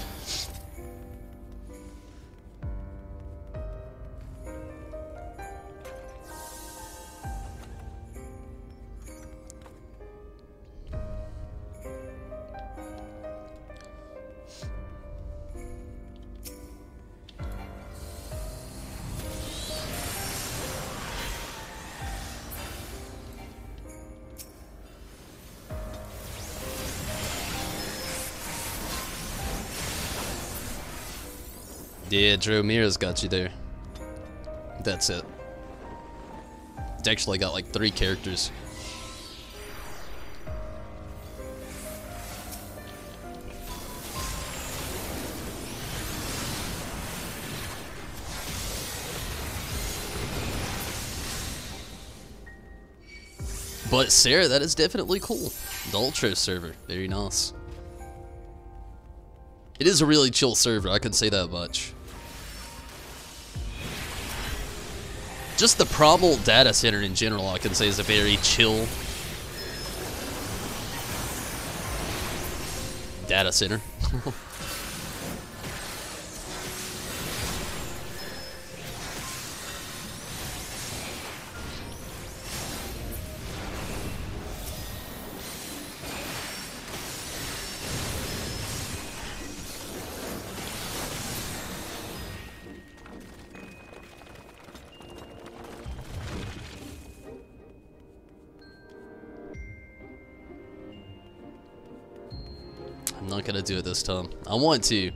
[SPEAKER 1] Yeah, Drew Mira's got you there. That's it. It's actually got like 3 characters. But Sarah, that is definitely cool. The Ultra server, very nice. It is a really chill server, I can say that much. Just the Primal data center in general, I can say, is a very chill data center. I'm not gonna do it this time. I want to,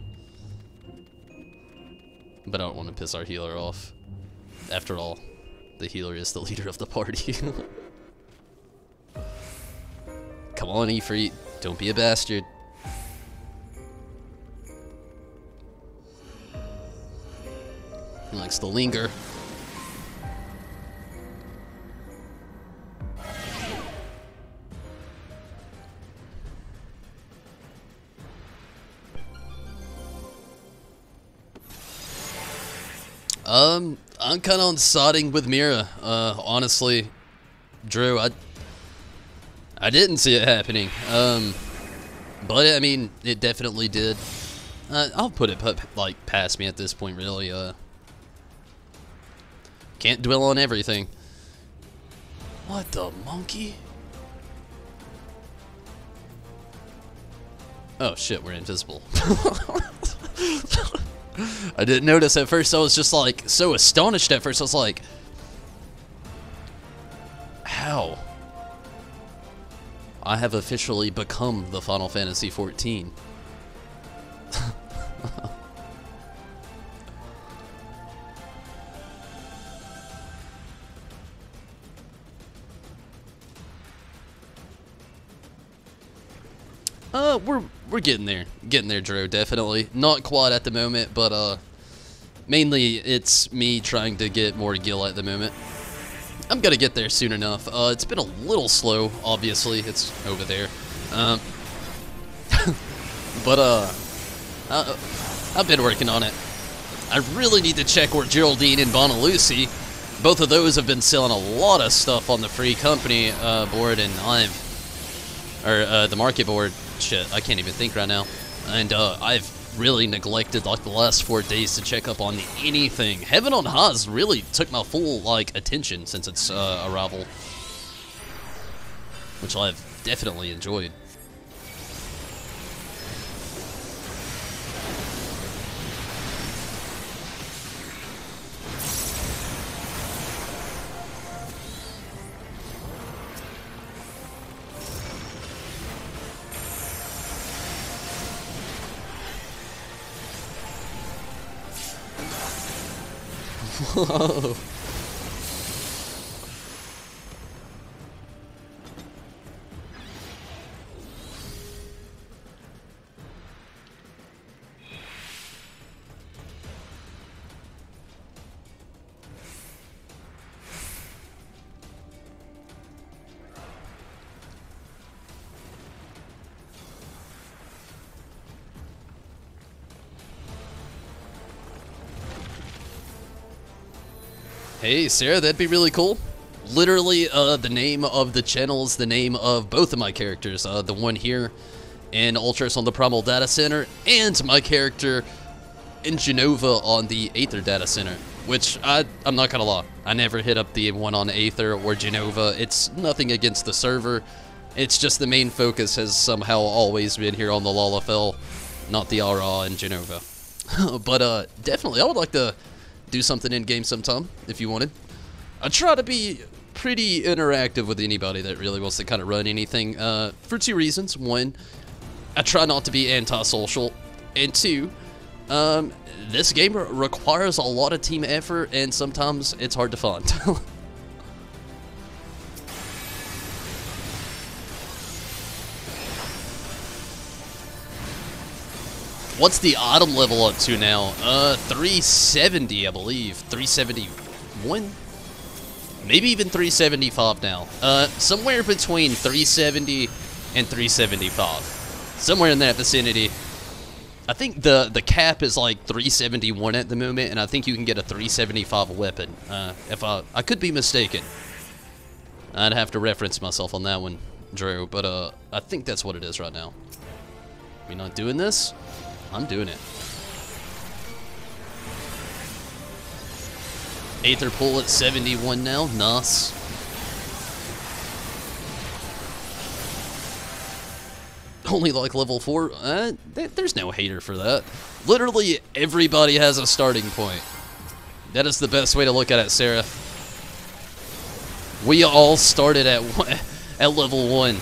[SPEAKER 1] but I don't want to piss our healer off. After all, the healer is the leader of the party. Come on, Ifrit, don't be a bastard. He likes to linger. I'm kind of on siding with Mira. Honestly, Drew, I didn't see it happening. But I mean, it definitely did. I'll put it like past me at this point, really. Can't dwell on everything. What the monkey? Oh shit, we're invisible. I didn't notice at first. I was just like so astonished at first. I was like, how? I have officially become the Final Fantasy XIV. We're getting there, Drew. Definitely not quite at the moment, but mainly it's me trying to get more gil at the moment. I'm gonna get there soon enough. It's been a little slow, obviously. It's over there, but I've been working on it. I really need to check where Geraldine and Bonalucy. Both of those have been selling a lot of stuff on the free company board, and the market board. Shit, I can't even think right now. And I've really neglected like the last 4 days to check up on anything. Heaven on High's really took my full like attention since its arrival, which I've definitely enjoyed. Whoa. Hey, Sarah, that'd be really cool. Literally, the name of the channel is the name of both of my characters. The one here in Ultras on the Primal Data Center, and my character in Genova on the Aether Data Center. Which, I'm not gonna lie, I never hit up the one on Aether or Genova. It's nothing against the server. It's just the main focus has somehow always been here on the Lalafell, not the RA and Genova. But, definitely, I would like to do something in-game sometime, if you wanted. I try to be pretty interactive with anybody that really wants to kind of run anything, for two reasons. One, I try not to be antisocial, and two, this game requires a lot of team effort, and sometimes it's hard to find. What's the item level up to now? 370, I believe. 371? Maybe even 375 now. Somewhere between 370 and 375. Somewhere in that vicinity. I think the cap is like 371 at the moment, and I think you can get a 375 weapon. If I could be mistaken. I'd have to reference myself on that one, Drew, but I think that's what it is right now. We not doing this? I'm doing it. Aether pull at 71 now. Nice. Only like level 4. There's no hater for that. Literally everybody has a starting point. That is the best way to look at it, Sarah. We all started at level 1.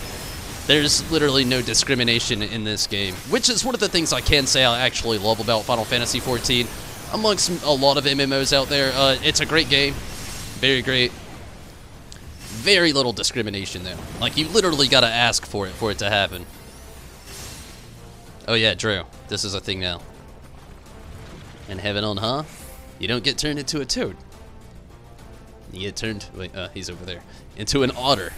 [SPEAKER 1] There's literally no discrimination in this game, which is one of the things I can say I actually love about Final Fantasy XIV. Amongst a lot of MMOs out there, it's a great game. Very great. Very little discrimination, though. Like, you literally gotta ask for it to happen. Oh yeah, Drew, this is a thing now. In Heaven on High, you don't get turned into a toad. You get turned, wait, he's over there, into an otter.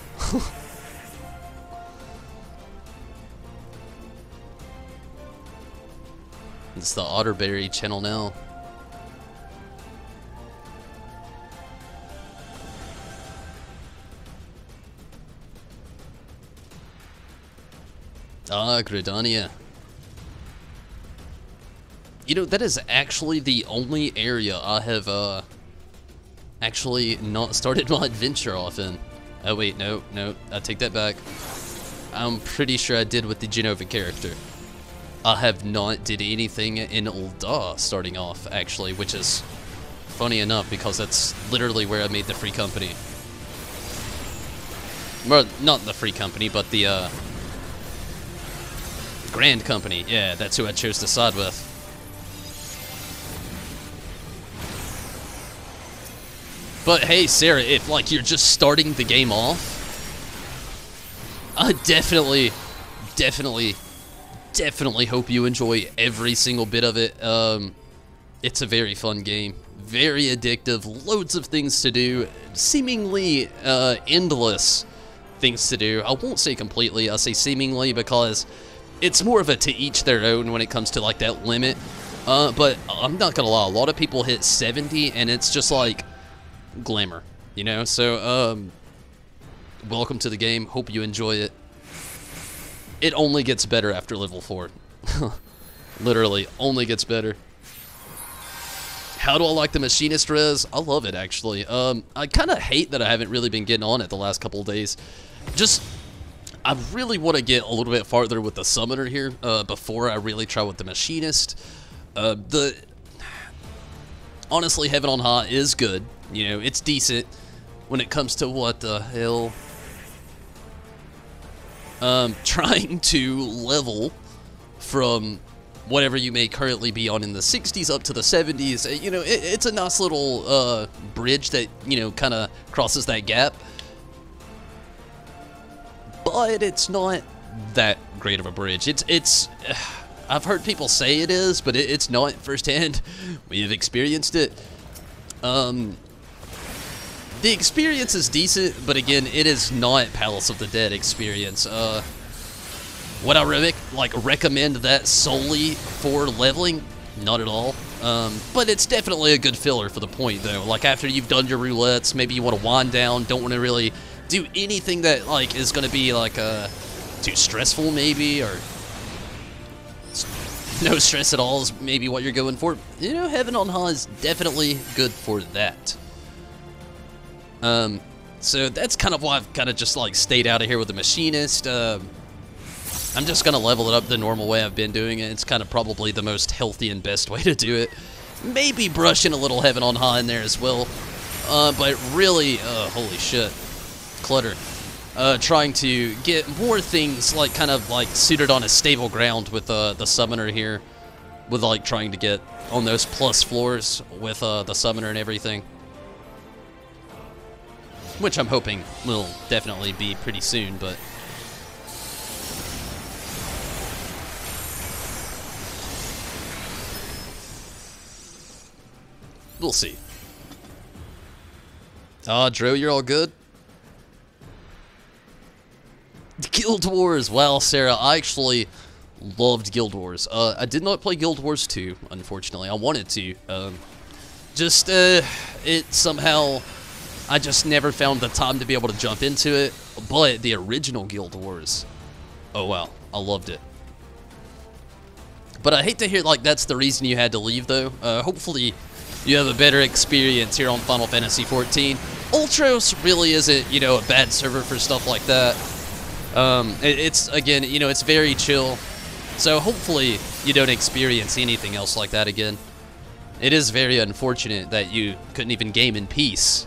[SPEAKER 1] It's the Otterberry channel now. Ah, Gridania. You know, that is actually the only area I have, actually not started my adventure off in. Oh wait, no, I take that back. I'm pretty sure I did with the Genova character. I have not did anything in Ul'dah starting off, actually, which is funny enough because that's literally where I made the free company. Well, not the free company, but the Grand Company. Yeah, that's who I chose to side with. But hey, Sarah, if like you're just starting the game off, I definitely hope you enjoy every single bit of it. It's a very fun game, very addictive, loads of things to do, seemingly endless things to do. I won't say completely, I'll say seemingly because it's more of a to each their own when it comes to like that limit. But I'm not gonna lie, a lot of people hit 70 and it's just like glamour, you know? So, welcome to the game, hope you enjoy it. It only gets better after level 4. Literally, only gets better. How do I like the Machinist res? I love it, actually. I kind of hate that I haven't really been getting on it the last couple of days. Just, I really want to get a little bit farther with the Summoner here before I really try with the Machinist. Honestly, Heaven on High is good. You know, it's decent when it comes to what the hell... trying to level from whatever you may currently be on in the 60s up to the 70s. You know, it's a nice little bridge that, you know, kind of crosses that gap. But it's not that great of a bridge. It's I've heard people say it is, but it's not firsthand. We have experienced it. The experience is decent, but again, it is not Palace of the Dead experience. Would I recommend that solely for leveling? Not at all. But it's definitely a good filler for the point, though. Like, after you've done your roulettes, maybe you want to wind down, don't want to really do anything that, like, is going to be, like, too stressful, maybe, or no stress at all is maybe what you're going for. You know, Heaven on High is definitely good for that. So that's kind of why I've kind of just, like, stayed out of here with the Machinist. I'm just going to level it up the normal way I've been doing it. It's kind of probably the most healthy and best way to do it. Maybe brush in a little Heaven on High in there as well. But really, holy shit, clutter. Trying to get more things, like, kind of, like, suited on a stable ground with the Summoner here. With, like, trying to get on those plus floors with the Summoner and everything. Which I'm hoping will definitely be pretty soon, but... we'll see. Dro, you're all good? Guild Wars! Wow, Sarah, I actually loved Guild Wars. I did not play Guild Wars 2, unfortunately. I wanted to. It somehow... I just never found the time to be able to jump into it. But the original Guild Wars... oh, wow. I loved it. But I hate to hear, like, that's the reason you had to leave, though. Hopefully... you have a better experience here on Final Fantasy XIV. Ultros really isn't, you know, a bad server for stuff like that. It's, again, you know, it's very chill. So hopefully you don't experience anything else like that again. It is very unfortunate that you couldn't even game in peace.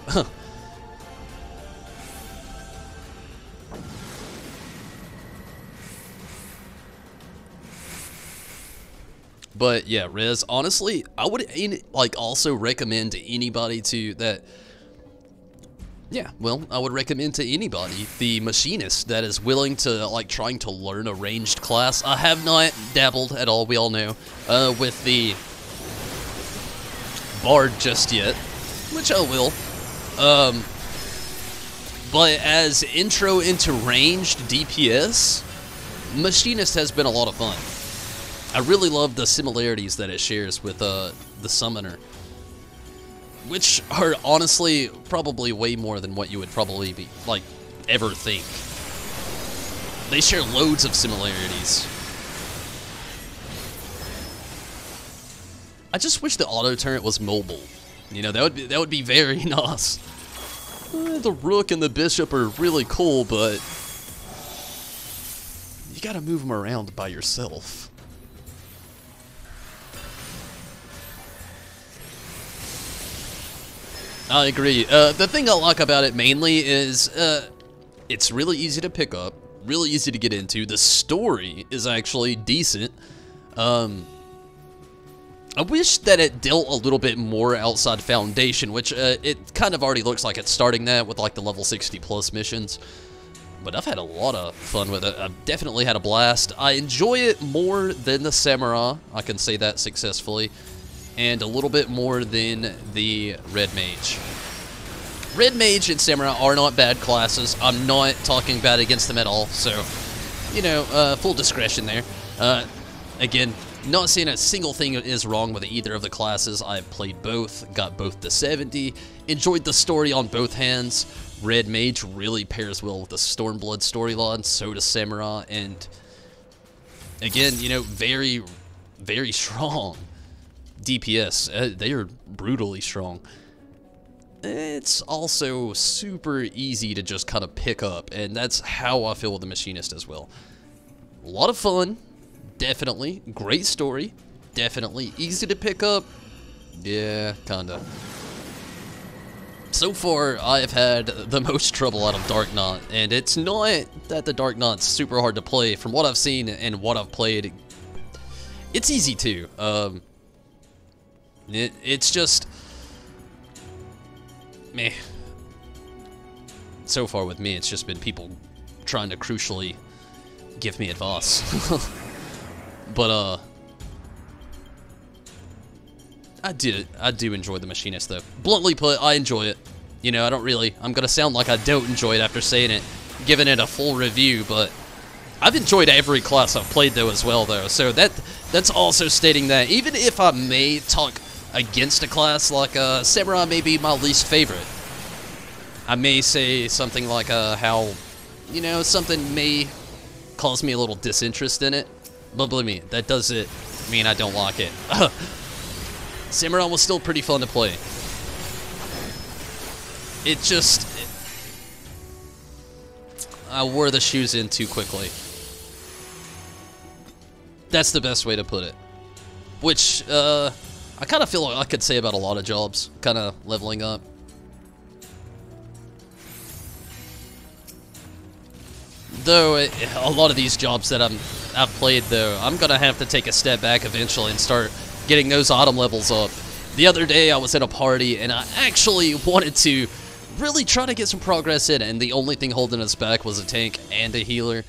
[SPEAKER 1] But yeah, Rez, honestly, I would like also recommend to anybody I would recommend to anybody the Machinist that is willing to, like, trying to learn a ranged class. I have not dabbled at all, we all know, with the Bard just yet, which I will. But as intro into ranged DPS, Machinist has been a lot of fun. I really love the similarities that it shares with the Summoner, which are honestly probably way more than what you would probably be, like, ever think. They share loads of similarities. I just wish the auto turret was mobile. You know, that would be very nice. The Rook and the Bishop are really cool, but you gotta move them around by yourself. I agree. The thing I like about it mainly is it's really easy to pick up, really easy to get into. The story is actually decent. I wish that it dealt a little bit more outside Foundation, which it kind of already looks like it's starting that with, like, the level 60 plus missions. But I've had a lot of fun with it. I've definitely had a blast. I enjoy it more than the Samurai. I can say that successfully. And a little bit more than the Red Mage. Red Mage and Samurai are not bad classes. I'm not talking bad against them at all, so, you know, full discretion there. Again, not saying a single thing is wrong with either of the classes. I've played both, got both to 70, enjoyed the story on both hands. Red Mage really pairs well with the Stormblood storyline, so does Samurai, and again, you know, very, very strong. DPS, they are brutally strong. It's also super easy to just kind of pick up, and that's how I feel with the Machinist as well. A lot of fun, definitely. Great story, definitely. Easy to pick up, yeah, kinda. So far, I have had the most trouble out of Dark Knight, and it's not that the Dark Knight's super hard to play. From what I've seen and what I've played, It's easy too. It's just meh. So far with me, it's just been people trying to crucially give me advice. But I do enjoy the Machinist though. Bluntly put, I enjoy it. You know, I'm gonna sound like I don't enjoy it after saying it, giving it a full review, but I've enjoyed every class I've played though as well though. So that's also stating that even if I may talk against a class like Samurai may be my least favorite, I may say something like how, you know, something may cause me a little disinterest in it, but believe me, that doesn't mean I don't like it. Samurai was still pretty fun to play. It just, I wore the shoes in too quickly. That's the best way to put it. Which, I kind of feel like I could say about a lot of jobs, kind of leveling up. Though, a lot of these jobs that I've played, though, I'm gonna have to take a step back eventually and start getting those autumn levels up. The other day, I was at a party, and I actually wanted to really try to get some progress in, and the only thing holding us back was a tank and a healer.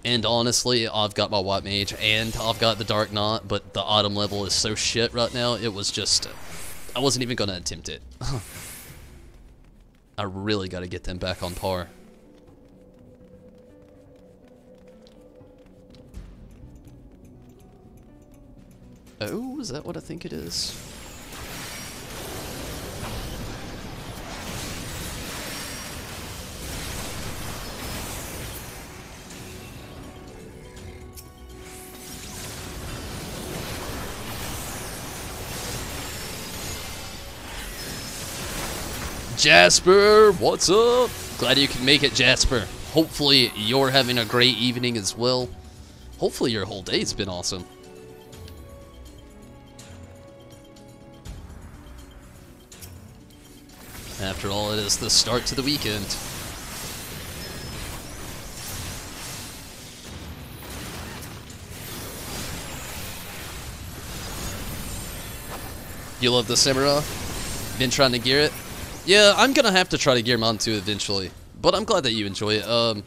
[SPEAKER 1] And honestly, I've got my White Mage, and I've got the Dark Knight, but the autumn level is so shit right now, it was just, I wasn't even gonna attempt it. I really gotta get them back on par. Oh, is that what I think it is? Jasper, what's up? Glad you can make it, Jasper. Hopefully you're having a great evening as well. Hopefully your whole day's been awesome. After all, it is the start to the weekend. You love the Samurai? Been trying to gear it? Yeah, I'm gonna have to try to gear mine too eventually. But I'm glad that you enjoy it.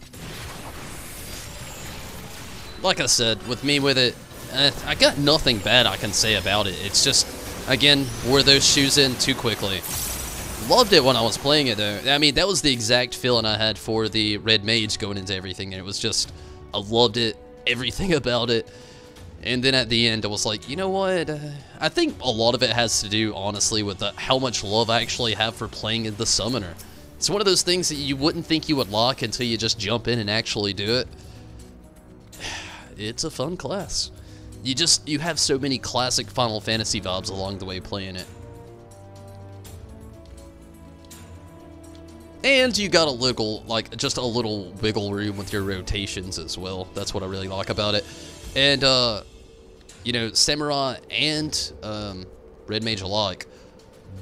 [SPEAKER 1] Like I said, with me with it, I got nothing bad I can say about it. It's just, again, wore those shoes in too quickly. Loved it when I was playing it though. I mean, that was the exact feeling I had for the Red Mage going into everything, and it was just, I loved it, everything about it. And then at the end, I was like, you know what? I think a lot of it has to do, honestly, with how much love I actually have for playing in the Summoner. It's one of those things that you wouldn't think you would like until you just jump in and actually do it. It's a fun class. You have so many classic Final Fantasy vibes along the way playing it. And you got a little, like, just a little wiggle room with your rotations as well. That's what I really like about it. And, you know, Samurai and Red Mage alike,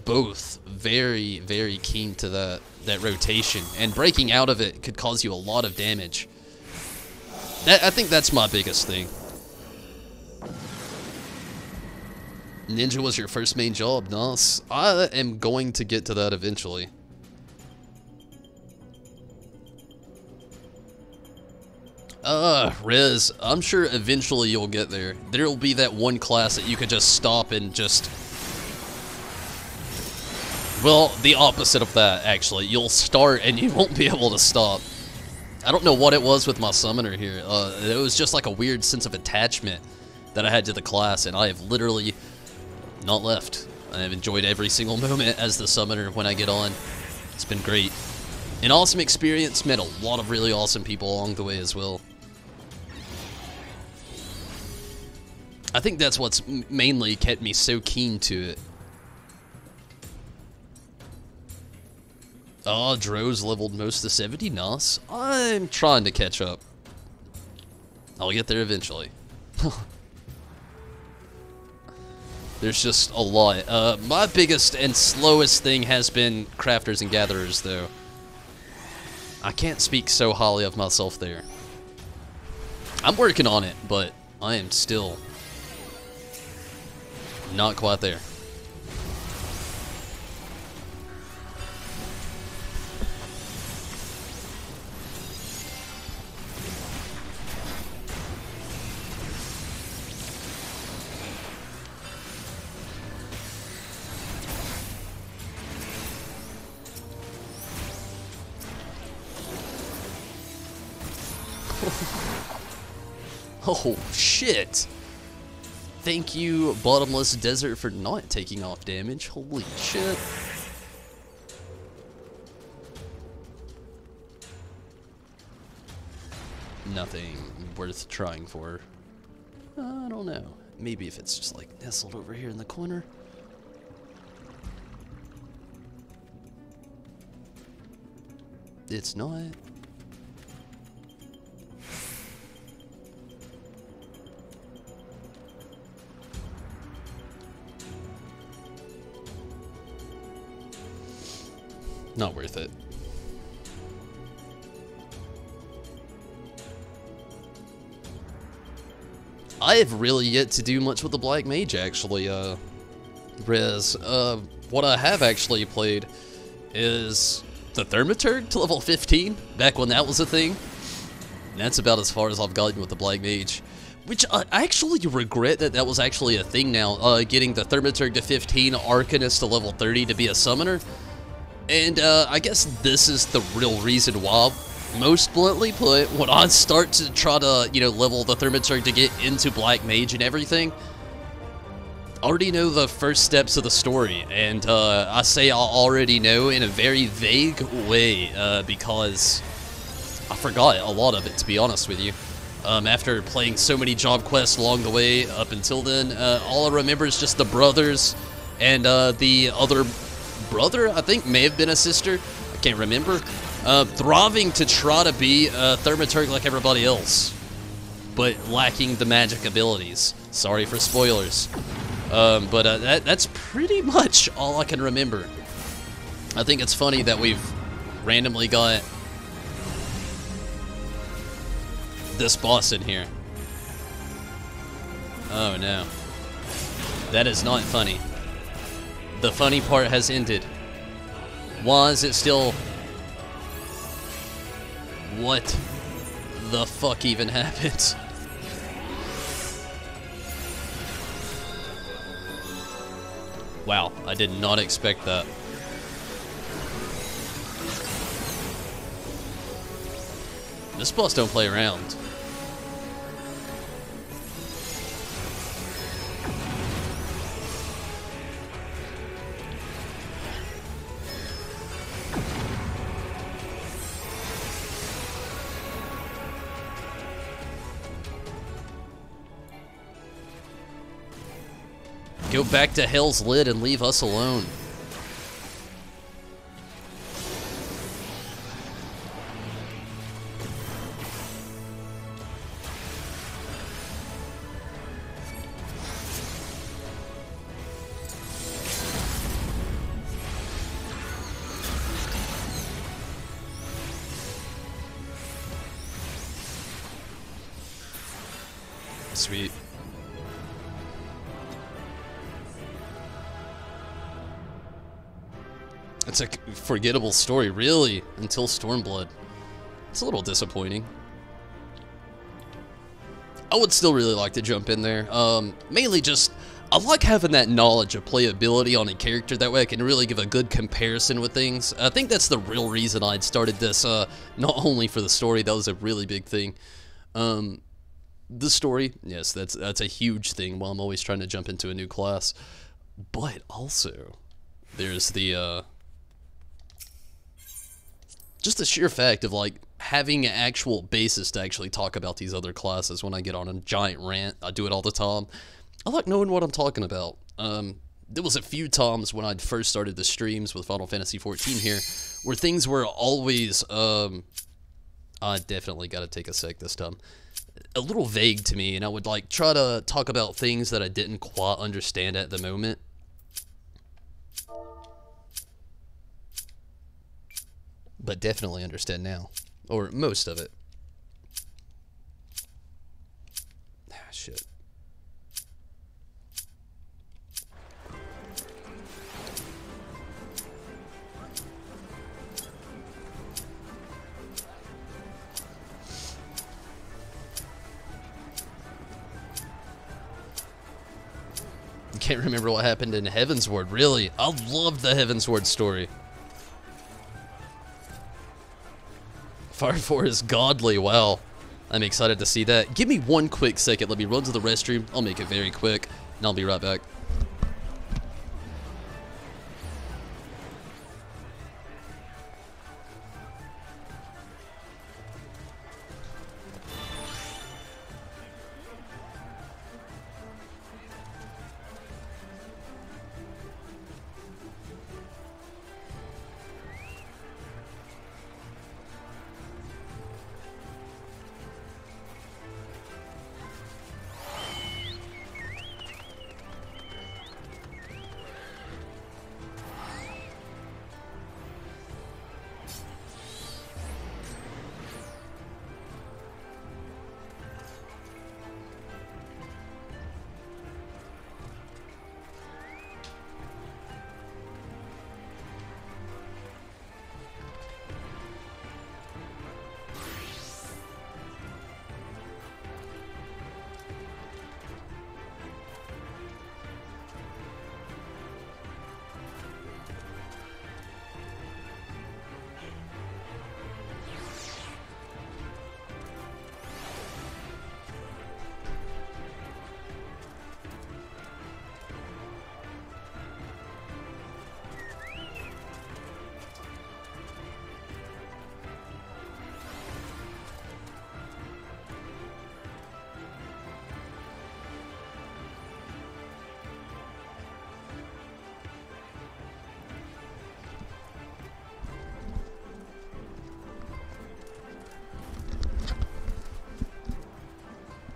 [SPEAKER 1] both very, very keen to that rotation. And breaking out of it could cause you a lot of damage. I think that's my biggest thing. Ninja was your first main job, nice. I am going to get to that eventually. Riz, I'm sure eventually you'll get there. There'll be that one class that you could just stop and just... Well, the opposite of that, actually. You'll start and you won't be able to stop. I don't know what it was with my summoner here. It was just like a weird sense of attachment that I had to the class, and I have literally not left. I have enjoyed every single moment as the summoner when I get on. It's been great. An awesome experience, met a lot of really awesome people along the way as well. I think that's what's mainly kept me so keen to it. Oh, Dro's leveled most to 70, nice. I'm trying to catch up. I'll get there eventually. There's just a lot. My biggest and slowest thing has been Crafters and Gatherers, though. I can't speak so highly of myself there. I'm working on it, but I am still Not quite there. Oh, shit. Thank you, Bottomless Desert, for not taking off damage. Holy shit. Nothing worth trying for. I don't know. Maybe if it's just like nestled over here in the corner. It's not. Not worth it. I have really yet to do much with the Black Mage, actually, Rez. What I have actually played is the Thaumaturg to level 15, back when that was a thing. And that's about as far as I've gotten with the Black Mage. Which, I actually regret that that was actually a thing now, getting the Thaumaturg to 15, Arcanist to level 30 to be a summoner. And, I guess this is the real reason why, most bluntly put, when I start to try to, you know, level the Thaumaturg to get into Black Mage and everything, I already know the first steps of the story, and, I say I already know in a very vague way, because I forgot a lot of it, to be honest with you. After playing so many job quests along the way up until then, all I remember is just the brothers and, the other brother, I think, may have been a sister, I can't remember, thriving to try to be a Thaumaturg like everybody else, but lacking the magic abilities. Sorry for spoilers. That's pretty much all I can remember. I think it's funny that we've randomly got this boss in here. Oh no. That is not funny. The funny part has ended. Why is it still... What the fuck even happened? Wow, I did not expect that. This boss don't play around. Go back to Hell's Lid and leave us alone. Sweet. It's a forgettable story, really, until Stormblood. It's a little disappointing. I would still really like to jump in there. Mainly just, I like having that knowledge of playability on a character. That way I can really give a good comparison with things. I think that's the real reason I'd started this, not only for the story, that was a really big thing. The story, yes, that's a huge thing while I'm always trying to jump into a new class. But also, there's the, just the sheer fact of, like, having an actual basis to actually talk about these other classes when I get on a giant rant. I do it all the time. I like knowing what I'm talking about. There was a few times when I'd first started the streams with Final Fantasy XIV here, where things were always, I definitely gotta take a sec this time, a little vague to me, and I would, like, try to talk about things that I didn't quite understand at the moment. But definitely understand now. Or most of it. Ah, shit. can't remember what happened in Heavensward, really. I loved the Heavensward story. Fire 4 is godly, wow. I'm excited to see that. Give me one quick second, let me run to the restroom. I'll make it very quick, and I'll be right back.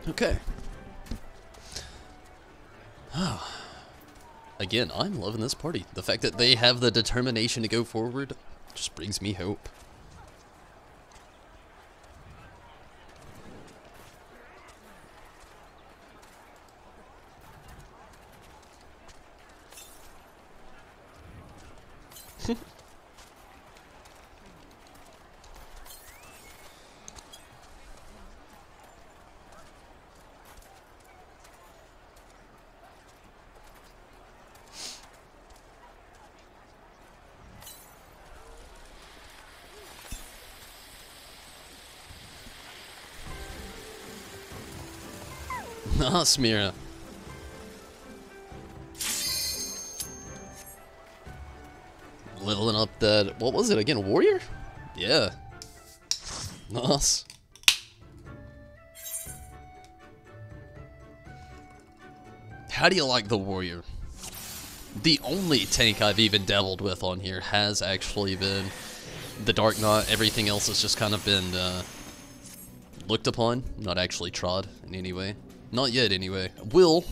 [SPEAKER 1] Okay. Again, I'm loving this party. The fact that they have the determination to go forward just brings me hope. Ah, Smira. Leveling up that, what was it again, warrior? Yeah. Nice. How do you like the warrior? The only tank I've even dabbled with on here has actually been the Dark Knight. Everything else has just kind of been looked upon, not actually trod in any way. Not yet, anyway. Will.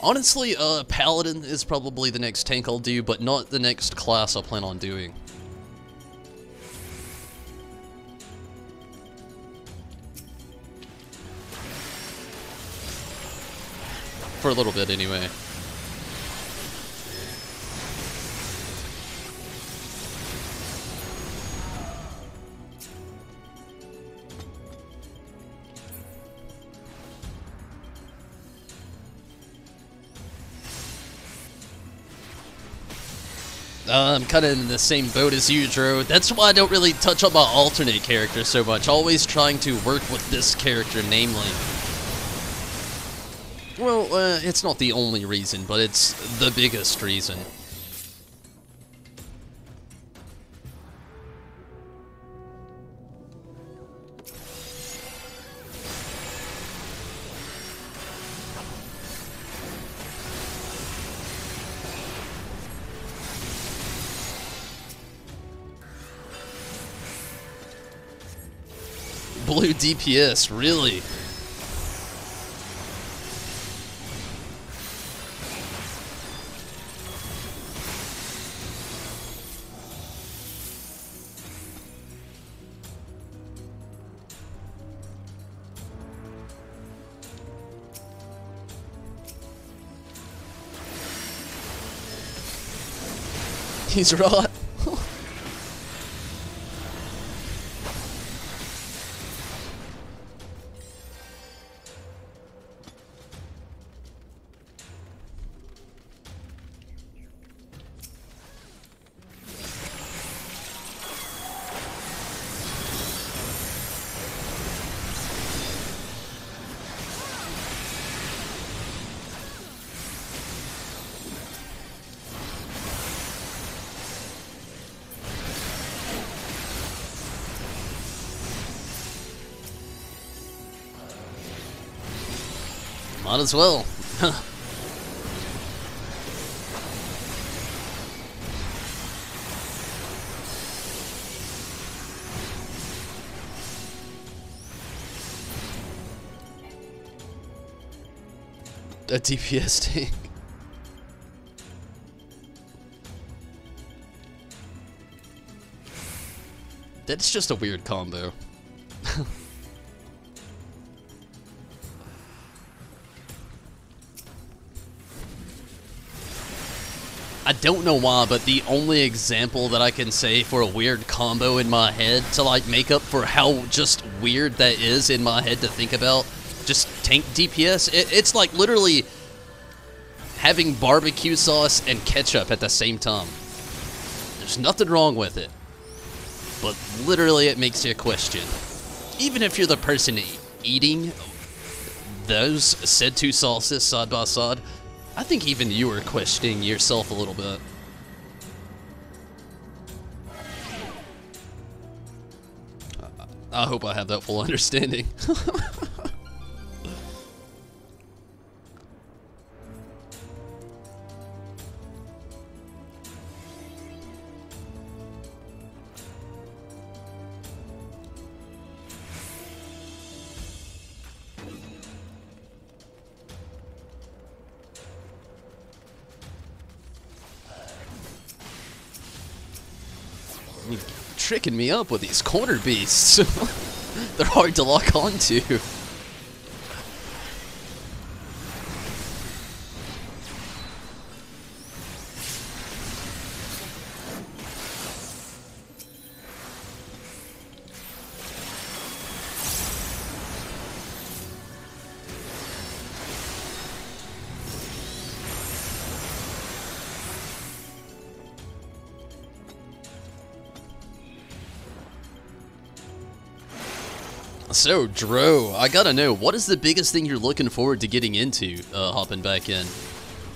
[SPEAKER 1] Honestly, Paladin is probably the next tank I'll do, but not the next class I plan on doing. For a little bit, anyway. I'm kind of in the same boat as you, Drew. That's why I don't really touch on my alternate character so much. Always trying to work with this character, namely. Well, it's not the only reason, but it's the biggest reason. Blue DPS, really? He's right. Might as well. A DPS tank. That's just a weird combo. I don't know why, but the only example that I can say for a weird combo in my head to like make up for how just weird that is in my head to think about, just tank DPS, it's like literally having barbecue sauce and ketchup at the same time. There's nothing wrong with it, but literally it makes you question. Even if you're the person eating those said two sauces side by side, I think even you are questioning yourself a little bit. I hope I have that full understanding. You're tricking me up with these corner beasts. They're hard to lock onto. So, Dro, I gotta know, what is the biggest thing you're looking forward to getting into, hopping back in?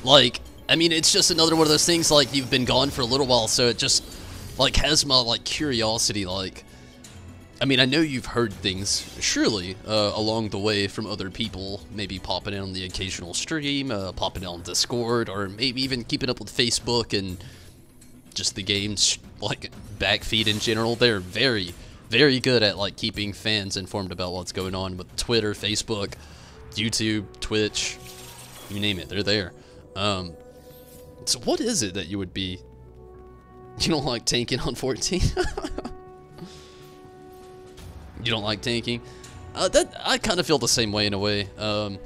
[SPEAKER 1] Like, I mean, it's just another one of those things, like, you've been gone for a little while, so it just, like, has my, like, curiosity, like, I mean, I know you've heard things, surely, along the way from other people, maybe popping in on the occasional stream, popping in on Discord, or maybe even keeping up with Facebook and just the game's, like, backfeed in general. They're very good at like keeping fans informed about what's going on with Twitter, Facebook, YouTube, Twitch, you name it, they're there. So what is it that you would be? You don't like tanking on 14? You don't like tanking? That I kind of feel the same way in a way. I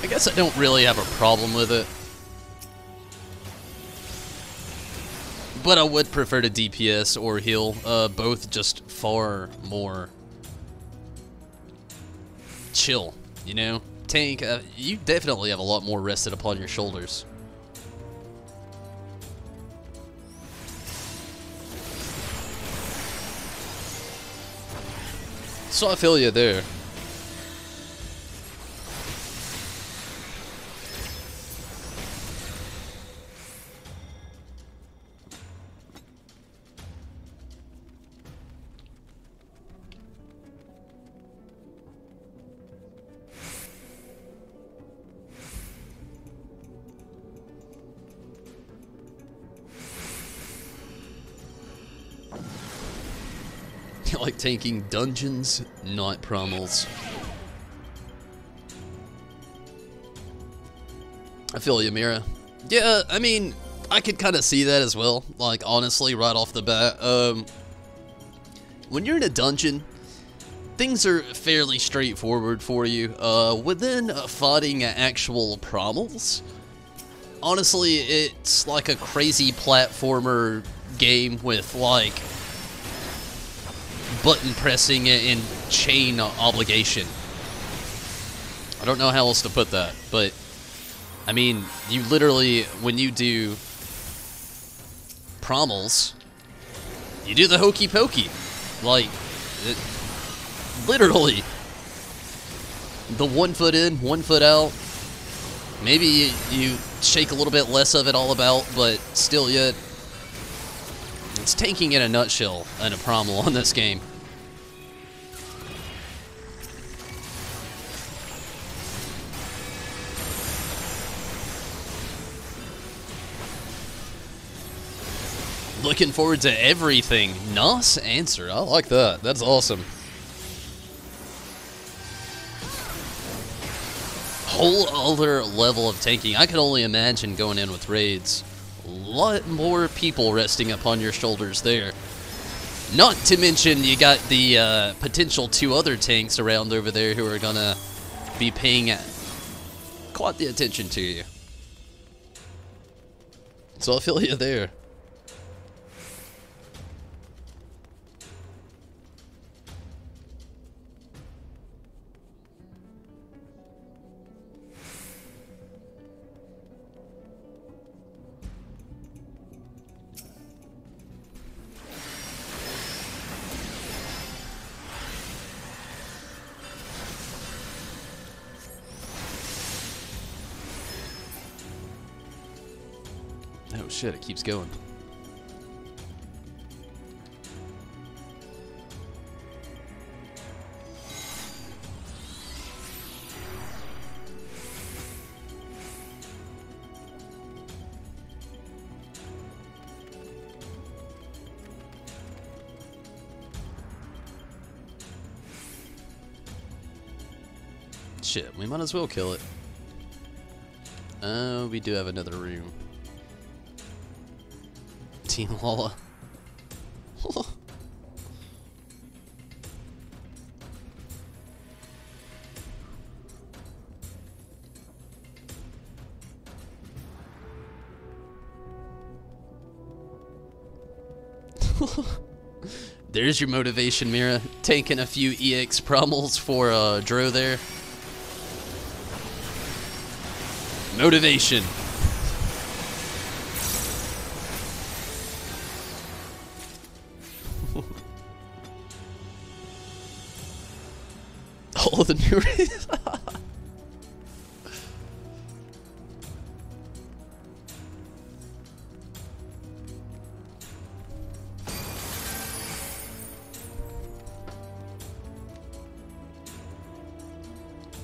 [SPEAKER 1] guess I don't really have a problem with it. But I would prefer to DPS or heal, both just far more chill, you know? Tank, you definitely have a lot more rested upon your shoulders. So I feel you there. Like tanking dungeons, not promos. I feel you, Mira. Yeah, I mean, I could kind of see that as well. Like, honestly, right off the bat. When you're in a dungeon, things are fairly straightforward for you. Within fighting actual promos, honestly, it's like a crazy platformer game with, like, button pressing and chain obligation. I don't know how else to put that, but I mean, you literally, when you do promos, you do the hokey pokey. Like, literally, the 1 foot in, 1 foot out. Maybe you shake a little bit less of it all about, but still yet, it's tanking in a nutshell in a promo on this game. Looking forward to everything. Nice answer. I like that. That's awesome. Whole other level of tanking. I could only imagine going in with raids. A lot more people resting upon your shoulders there. Not to mention you got the potential 2 other tanks around over there who are gonna be paying quite the attention to you. So I feel you there. Oh shit, it keeps going. Shit, we might as well kill it. Oh, we do have another room. Team Lola. There's your motivation, Mira. Taking a few EX promos for Dro there. Motivation. Oh, the new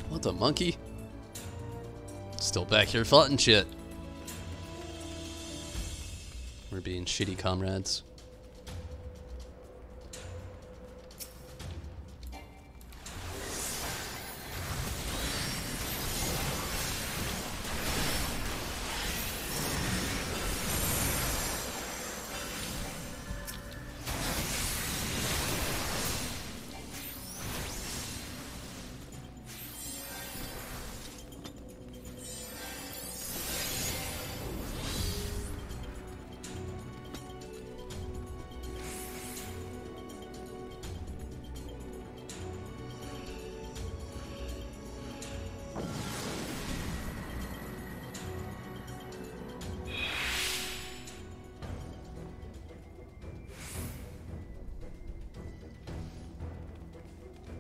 [SPEAKER 1] What the monkey? Still back here fighting shit. We're being shitty comrades.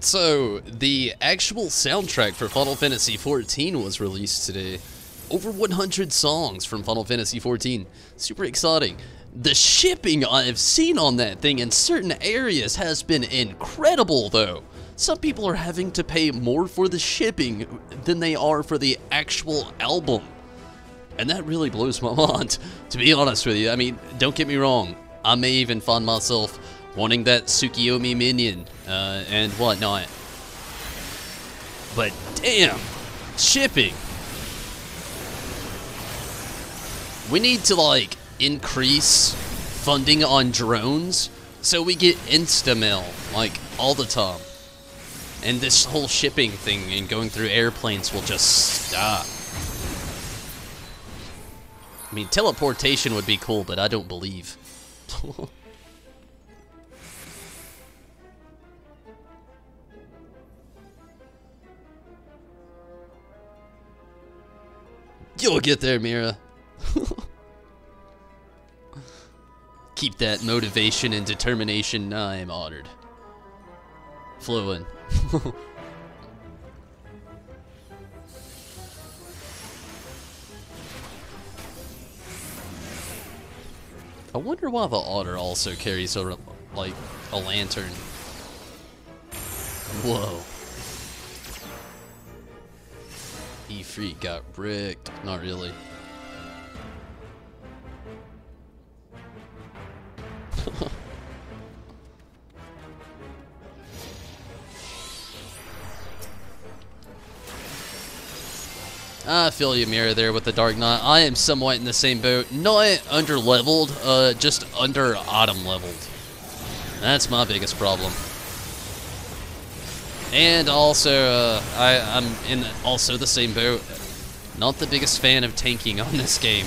[SPEAKER 1] So, the actual soundtrack for Final Fantasy XIV was released today. Over 100 songs from Final Fantasy XIV. Super exciting. The shipping I've seen on that thing in certain areas has been incredible, though. Some people are having to pay more for the shipping than they are for the actual album. And that really blows my mind, to be honest with you. I mean, don't get me wrong. I may even find myself wanting that Tsukiyomi minion, and whatnot. But damn, shipping. We need to, like, increase funding on drones so we get insta-mail, like, all the time. And this whole shipping thing and going through airplanes will just stop. I mean, teleportation would be cool, but I don't believe. You'll get there, Mira. Keep that motivation and determination. I am honored. Flowing. I wonder why the otter also carries a, like, a lantern. Whoa. E-Freak got bricked. Not really. I feel you, Mirror, there with the Dark Knight. I am somewhat in the same boat. Not under-leveled, just under-autumn leveled. That's my biggest problem. And also, I'm in also the same boat. Not the biggest fan of tanking on this game.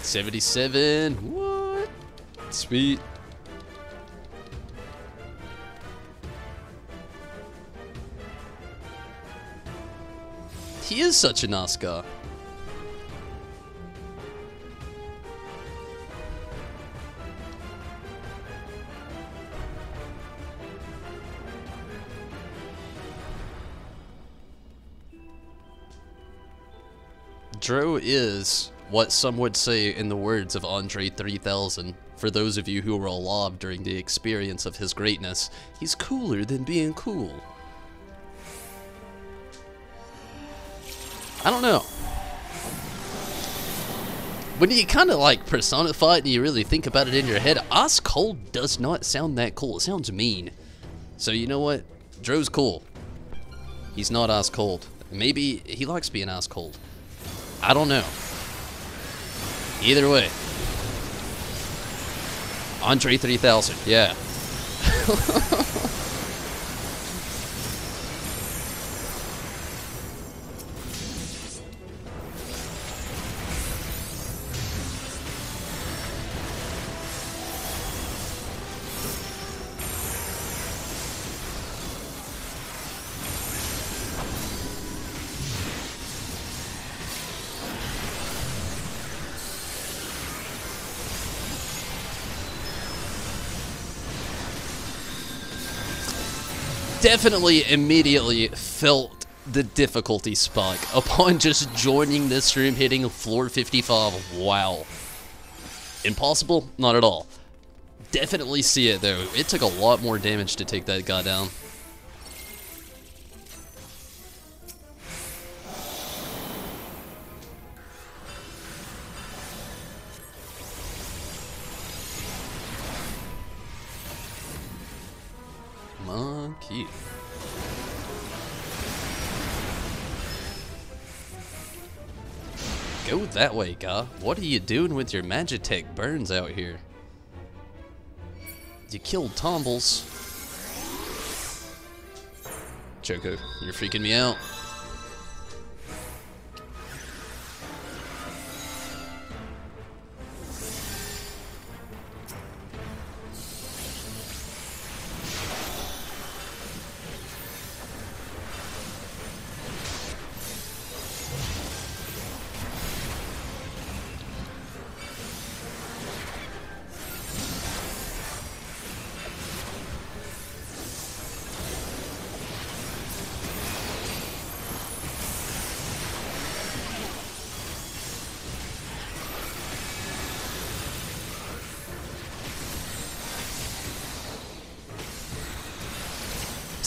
[SPEAKER 1] $77. What? Sweet. He is such a nice guy. Dro is what some would say in the words of Andre 3000. For those of you who were alive during the experience of his greatness, he's cooler than being cool. I don't know. When you kind of like personify it and you really think about it in your head, ice cold does not sound that cool. It sounds mean. So you know what? Dro's cool. He's not ice cold. Maybe he likes being ice cold. I don't know. Either way. Andre 3000, yeah. Definitely immediately felt the difficulty spike upon just joining this room, hitting floor 55. Wow. Impossible? Not at all. Definitely see it though. It took a lot more damage to take that guy down. Monkey. Go that way, guy. What are you doing with your Magitech burns out here? You killed Tombles. Choco, you're freaking me out.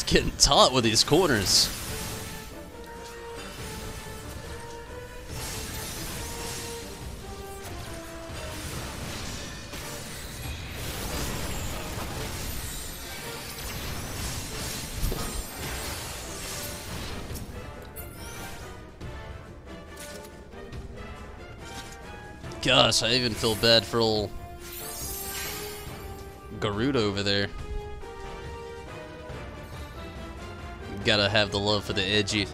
[SPEAKER 1] Getting taut with these corners. Gosh, I even feel bad for old Garuda over there. Gotta have the love for the edgy.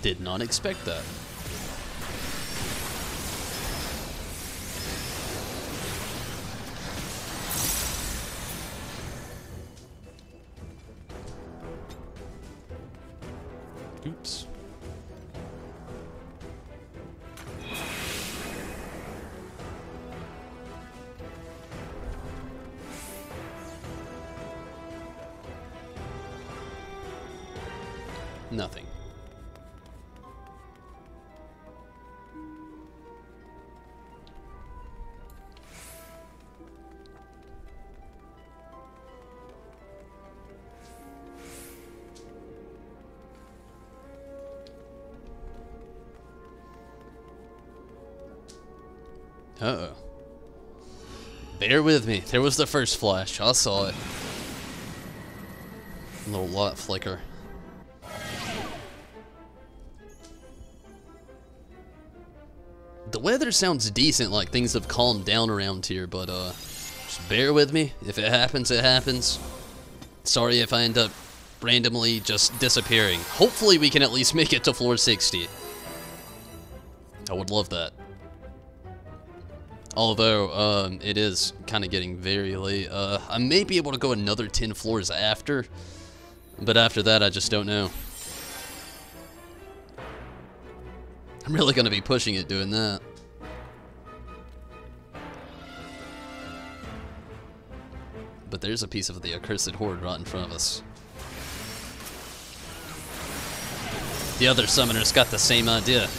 [SPEAKER 1] Did not expect that. Oops. Nothing. Uh-oh. Bear with me. There was the first flash. I saw it. A little light flicker. The weather sounds decent, like things have calmed down around here, but just bear with me. If it happens, it happens. Sorry if I end up randomly just disappearing. Hopefully we can at least make it to floor 60. I would love that. Although, it is kind of getting very late. I may be able to go another 10 floors after, but after that, I just don't know. I'm really going to be pushing it doing that. But there's a piece of the accursed horde right in front of us. The other summoners got the same idea.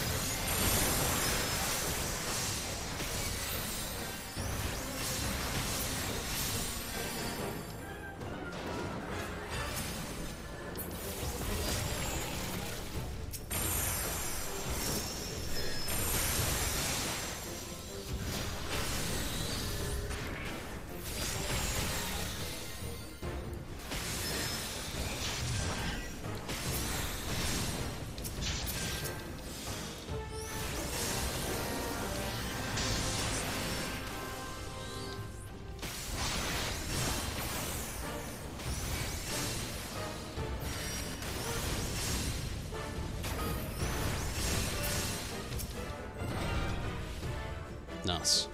[SPEAKER 1] Nice.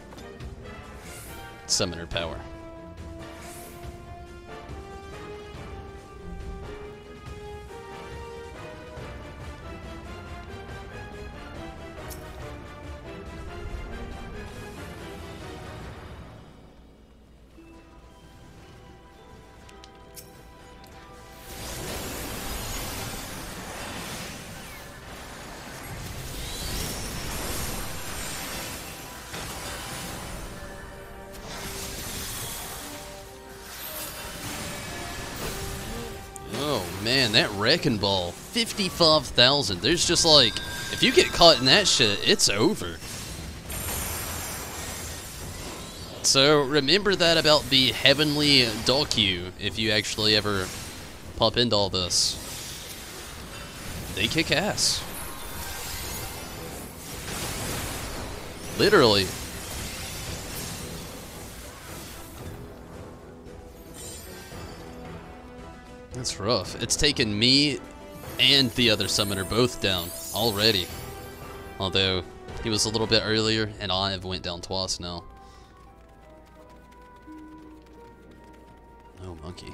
[SPEAKER 1] Summoner power. Man, that wrecking ball, 55,000. There's just like, if you get caught in that shit, it's over. So remember that about the heavenly Doku if you actually ever pop into all this. They kick ass. Literally. That's rough. It's taken me and the other summoner both down already. Although, he was a little bit earlier, and I have went down twice now. Oh, monkey.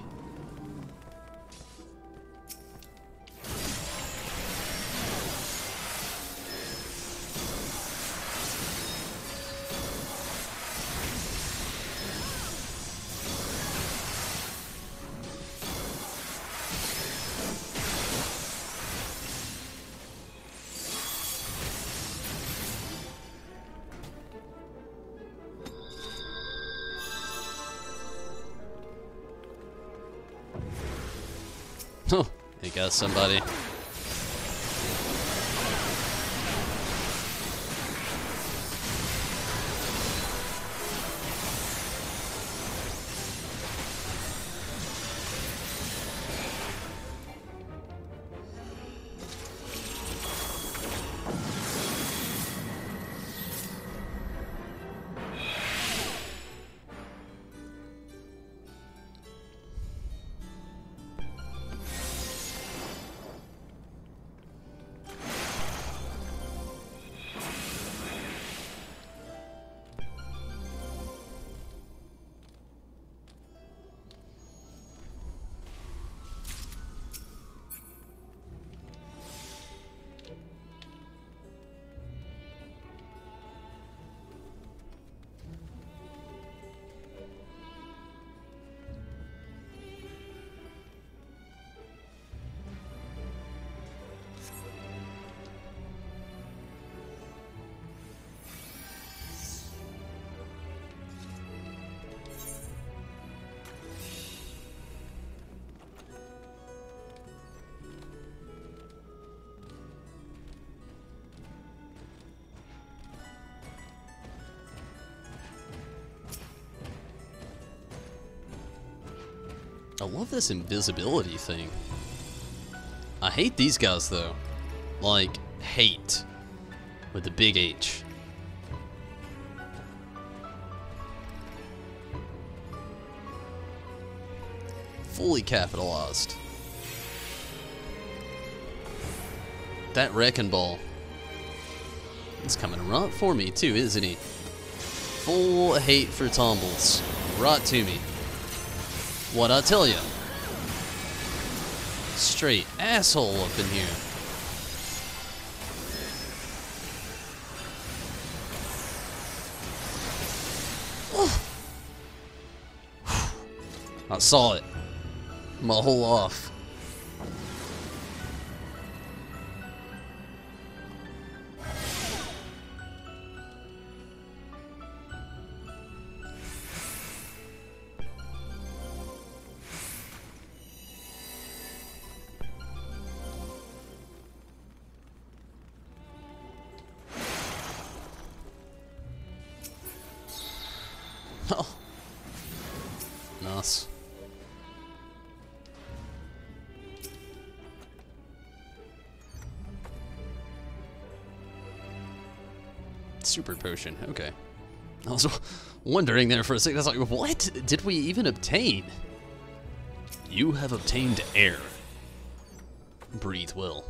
[SPEAKER 1] Oh, he got somebody. love this invisibility thing. I hate these guys though. Like, hate. With the big H. Fully capitalized. That wrecking ball. He's coming right for me too, isn't he? Full hate for tumbles. Right to me. What I tell ya? Straight asshole up in here. I saw it. My whole off. Oh. Nice. Super potion, okay. I was wondering there for a second, I was like, what did we even obtain? You have obtained air. Breathe well.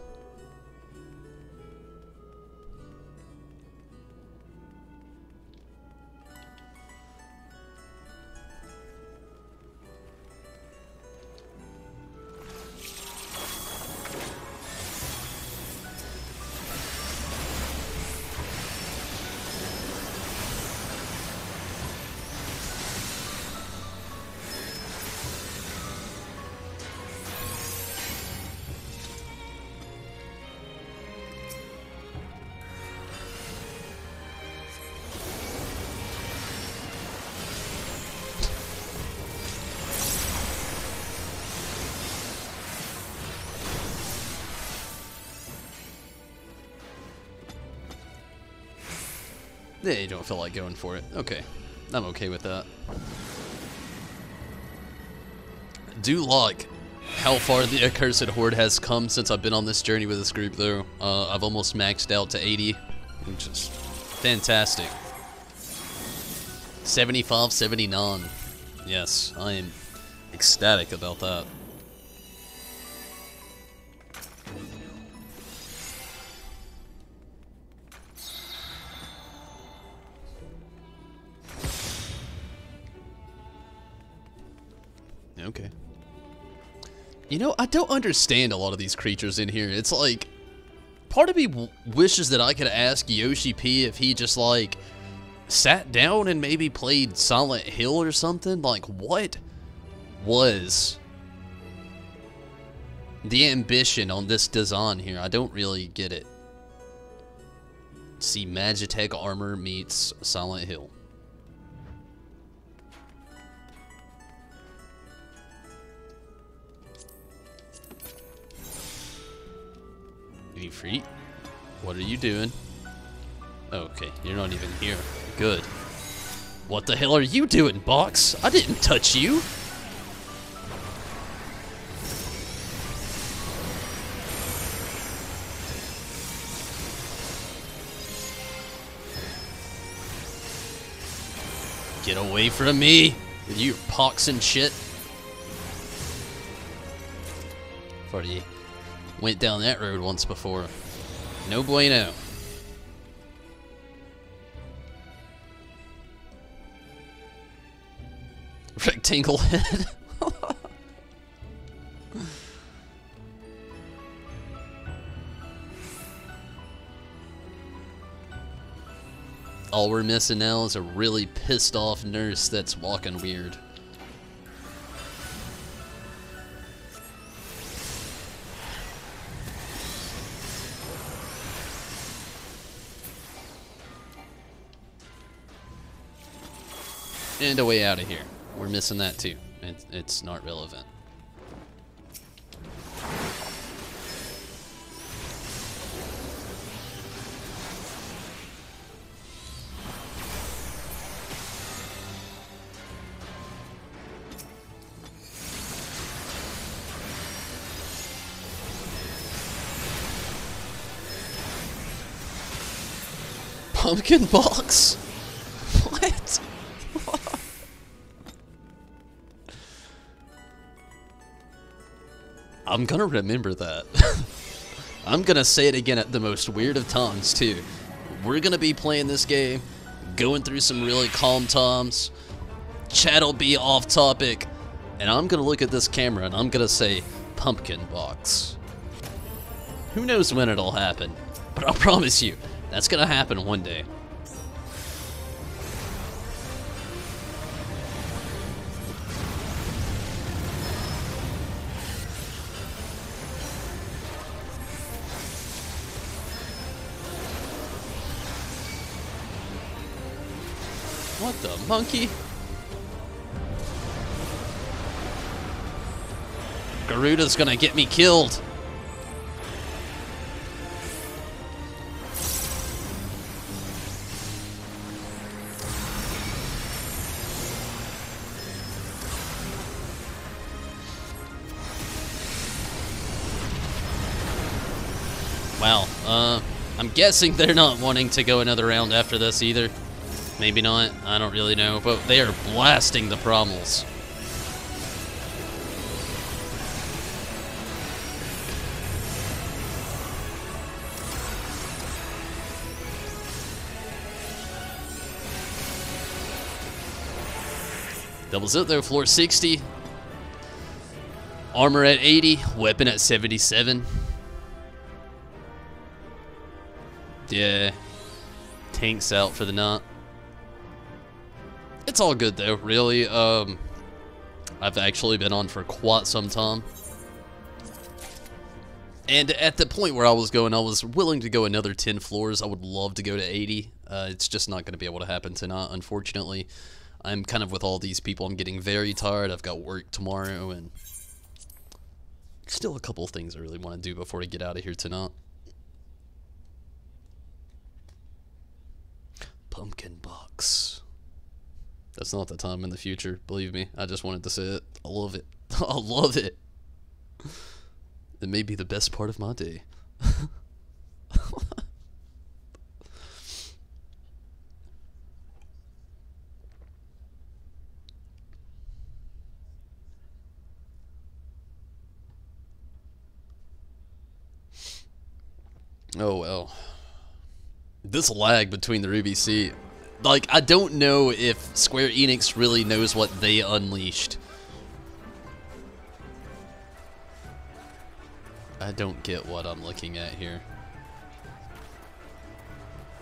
[SPEAKER 1] Yeah, you don't feel like going for it. Okay. I'm okay with that. Do like how far the Accursed Horde has come since I've been on this journey with this group, though. I've almost maxed out to 80, which is fantastic. 75, 79. Yes, I am ecstatic about that. Okay. You know, I don't understand a lot of these creatures in here. It's like, part of me wishes that I could ask Yoshi P if he just, like, sat down and maybe played Silent Hill or something. Like, what was the ambition on this design here? I don't really get it. See, Magitech armor meets Silent Hill. Any freak? What are you doing? Okay, you're not even here. Good. What the hell are you doing, Box? I didn't touch you. Get away from me with your pox and shit. Already went down that road once before. No bueno. Rectangle head. All we're missing now is a really pissed off nurse that's walking weird. And a way out of here. We're missing that too. It's not relevant. Pumpkin box? What? I'm gonna remember that. I'm gonna say it again at the most weird of times, too. We're gonna be playing this game, going through some really calm times. Chat'll be off topic, and I'm gonna look at this camera and I'm gonna say, pumpkin box. Who knows when it'll happen, but I'll promise you, that's gonna happen one day. What the monkey? Garuda's gonna get me killed. Wow, I'm guessing they're not wanting to go another round after this either. Maybe not, I don't really know, but they are blasting the Prommels. Doubles it though, floor 60. Armor at 80, weapon at 77. Yeah, tank's out for the night. It's all good though, really. I've actually been on for quite some time. And at the point where I was going, I was willing to go another 10 floors. I would love to go to 80. It's just not going to be able to happen tonight, unfortunately. I'm kind of with all these people. I'm getting very tired. I've got work tomorrow, and still a couple of things I really want to do before I get out of here tonight. Pumpkin box. That's not the time in the future, believe me. I just wanted to say it. I love it. I love it. It may be the best part of my day. Oh well. This lag between the Ruby Sea. Like, I don't know if Square Enix really knows what they unleashed. I don't get what I'm looking at here.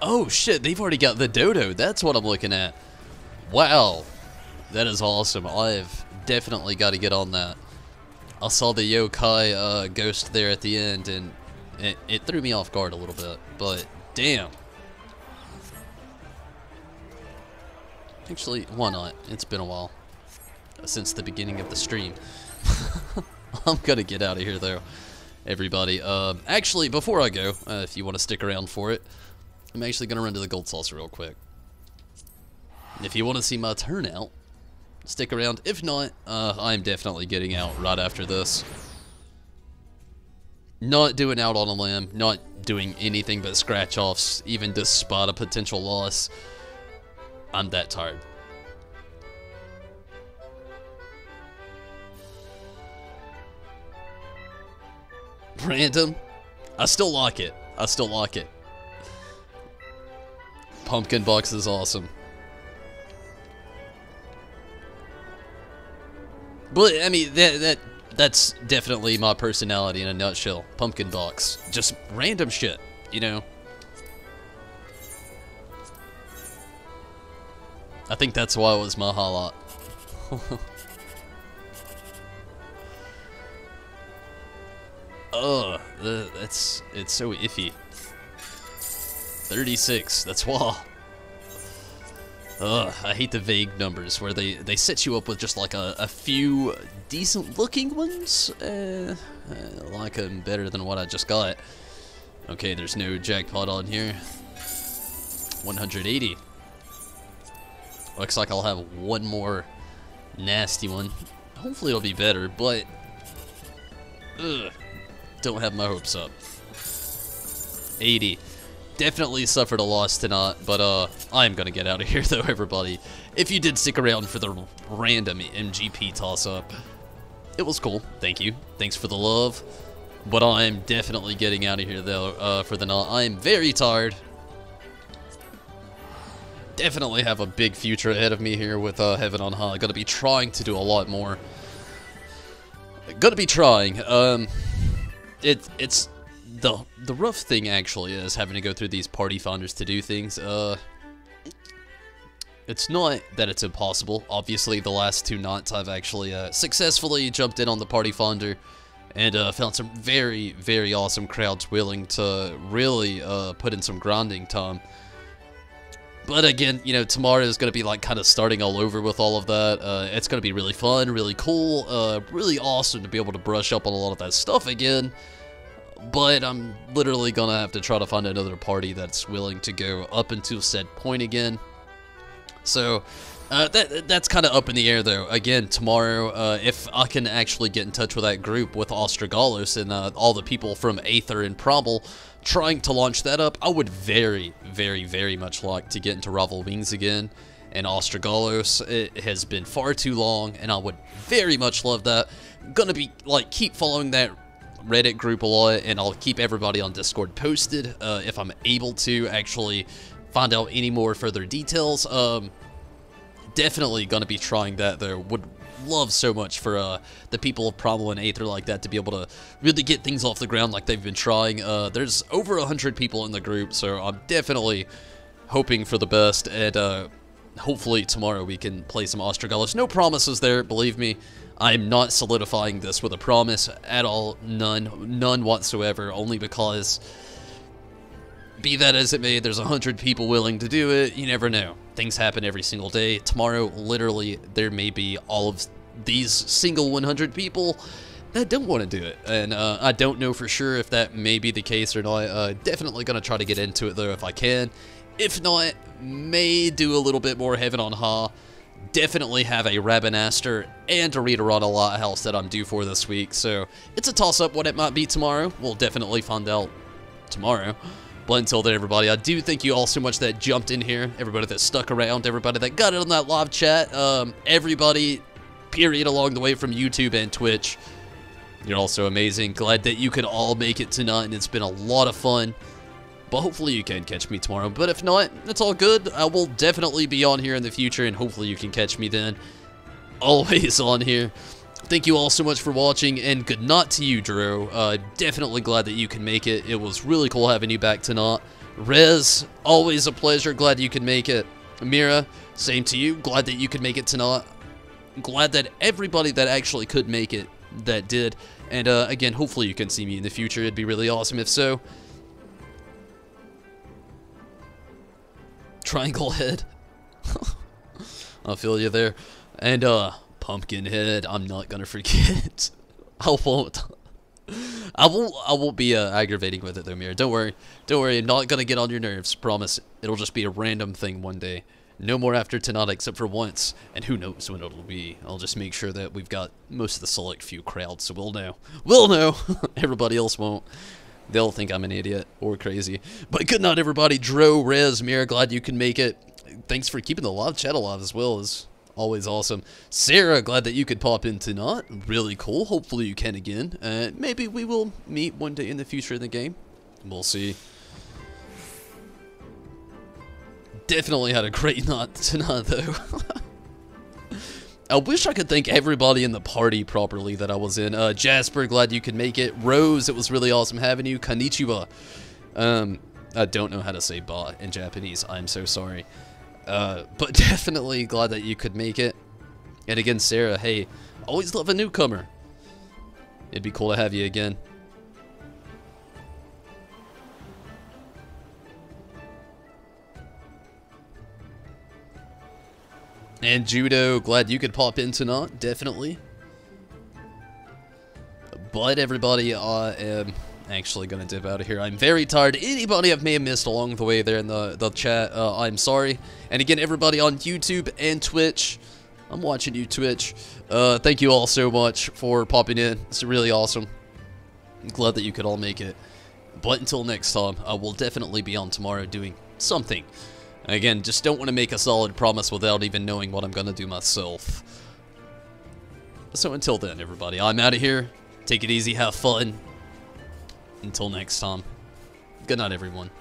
[SPEAKER 1] Oh shit, they've already got the dodo. That's what I'm looking at. Wow. That is awesome. I've definitely got to get on that. I saw the yokai ghost there at the end, and it threw me off guard a little bit. But, damn. Actually, why not? It's been a while. Since the beginning of the stream. I'm gonna get out of here, though, everybody. Actually, before I go, if you want to stick around for it, I'm actually gonna run to the gold saucer real quick. If you want to see my turnout, stick around. If not, I'm definitely getting out right after this. Not doing out on a limb, not doing anything but scratch-offs, even despite a potential loss. I'm that tired. Random. I still like it. I still like it. Pumpkin box is awesome. But I mean that's definitely my personality in a nutshell. Pumpkin box. Just random shit, you know. I think that's why it was my highlight. Ugh, it's so iffy. 36, that's why. Ugh, I hate the vague numbers where they set you up with just like a few decent looking ones. I like them better than what I just got. Okay, there's no jackpot on here. 180. Looks like I'll have one more nasty one. Hopefully it'll be better, but ugh, don't have my hopes up. 80. definitely suffered a loss tonight, but I'm gonna get out of here though, everybody. If you did stick around for the random MGP toss-up, it was cool. Thank you. Thanks for the love. But I'm definitely getting out of here though for the night. I am very tired. Definitely have a big future ahead of me here with Heaven on High. Gonna be trying to do a lot more. Gonna be trying. It's the rough thing actually is having to go through these party finders to do things. It's not that it's impossible. Obviously, the last 2 nights I've actually successfully jumped in on the party finder and found some very, very awesome crowds willing to really put in some grinding time. But again, you know, tomorrow is going to be like kind of starting all over with all of that. It's going to be really fun, really cool, really awesome to be able to brush up on a lot of that stuff again. But I'm literally going to have to try to find another party that's willing to go up until said point again. So, that's kind of up in the air, though. Again, tomorrow, if I can actually get in touch with that group with Ostrogalos and all the people from Aether and Probable trying to launch that up, I would very, very, very much like to get into Rival Wings again. And Ostrogalos, it has been far too long, and I would very much love that. Gonna be, like, keep following that Reddit group a lot, and I'll keep everybody on Discord posted if I'm able to actually find out any more further details. Definitely gonna be trying that though. Would love so much for the people of Probable and Aether like that to be able to really get things off the ground like they've been trying. There's over 100 people in the group, so I'm definitely hoping for the best, and hopefully tomorrow we can play some Ostrogalos. No promises there, believe me. I'm not solidifying this with a promise at all. None whatsoever, only because, be that as it may, there's 100 people willing to do it. You never know. Things happen every single day. Tomorrow, literally, there may be all of these single 100 people that don't want to do it. And I don't know for sure if that may be the case or not. Definitely going to try to get into it, though, if I can. If not, may do a little bit more Heaven on High. Definitely have a Rabinaster and a Readerana Lighthouse that I'm due for this week. So, it's a toss-up what it might be tomorrow. We'll definitely find out tomorrow. But until then, everybody, I do thank you all so much that jumped in here, everybody that stuck around, everybody that got it on that live chat, everybody, period, along the way from YouTube and Twitch. You're all so amazing. Glad that you could all make it tonight, and it's been a lot of fun. But hopefully you can catch me tomorrow. But if not, it's all good. I will definitely be on here in the future, and hopefully you can catch me then. Always on here. Thank you all so much for watching, and good night to you, Drew. Definitely glad that you can make it. It was really cool having you back tonight. Rez, always a pleasure. Glad you could make it. Amira, same to you. Glad that you could make it tonight. Glad that everybody that actually could make it, that did. And again, hopefully you can see me in the future. It'd be really awesome if so. Triangle head. I feel you there. And Pumpkinhead, I'm not gonna forget. I won't be aggravating with it though, Mira. Don't worry. Don't worry, I'm not gonna get on your nerves. Promise. It'll just be a random thing one day. No more after tonight except for once. And who knows when it'll be. I'll just make sure that we've got most of the select few crowd, so we'll know. We'll know! Everybody else won't. They'll think I'm an idiot or crazy. But good night, everybody. Dro, Rez, Mira, glad you can make it. Thanks for keeping the live chat alive as well. As always awesome. Sarah, glad that you could pop in tonight. Really cool. Hopefully you can again. Maybe we will meet one day in the future in the game. We'll see. Definitely had a great night tonight, though. I wish I could thank everybody in the party properly that I was in. Jasper, glad you could make it. Rose, it was really awesome having you. Konnichiwa. I don't know how to say ba in Japanese. I'm so sorry. But definitely glad that you could make it. And again, Sarah, hey, always love a newcomer. It'd be cool to have you again. And Judo, glad you could pop in tonight, definitely. But everybody, I am actually going to dip out of here. I'm very tired. Anybody I may have missed along the way there in the chat, I'm sorry. And again, everybody on YouTube and Twitch, I'm watching you, Twitch. Thank you all so much for popping in. It's really awesome. I'm glad that you could all make it. But until next time, I will definitely be on tomorrow doing something. Again, just don't want to make a solid promise without even knowing what I'm going to do myself. So until then, everybody, I'm out of here. Take it easy, have fun. Until next time. Good night, everyone.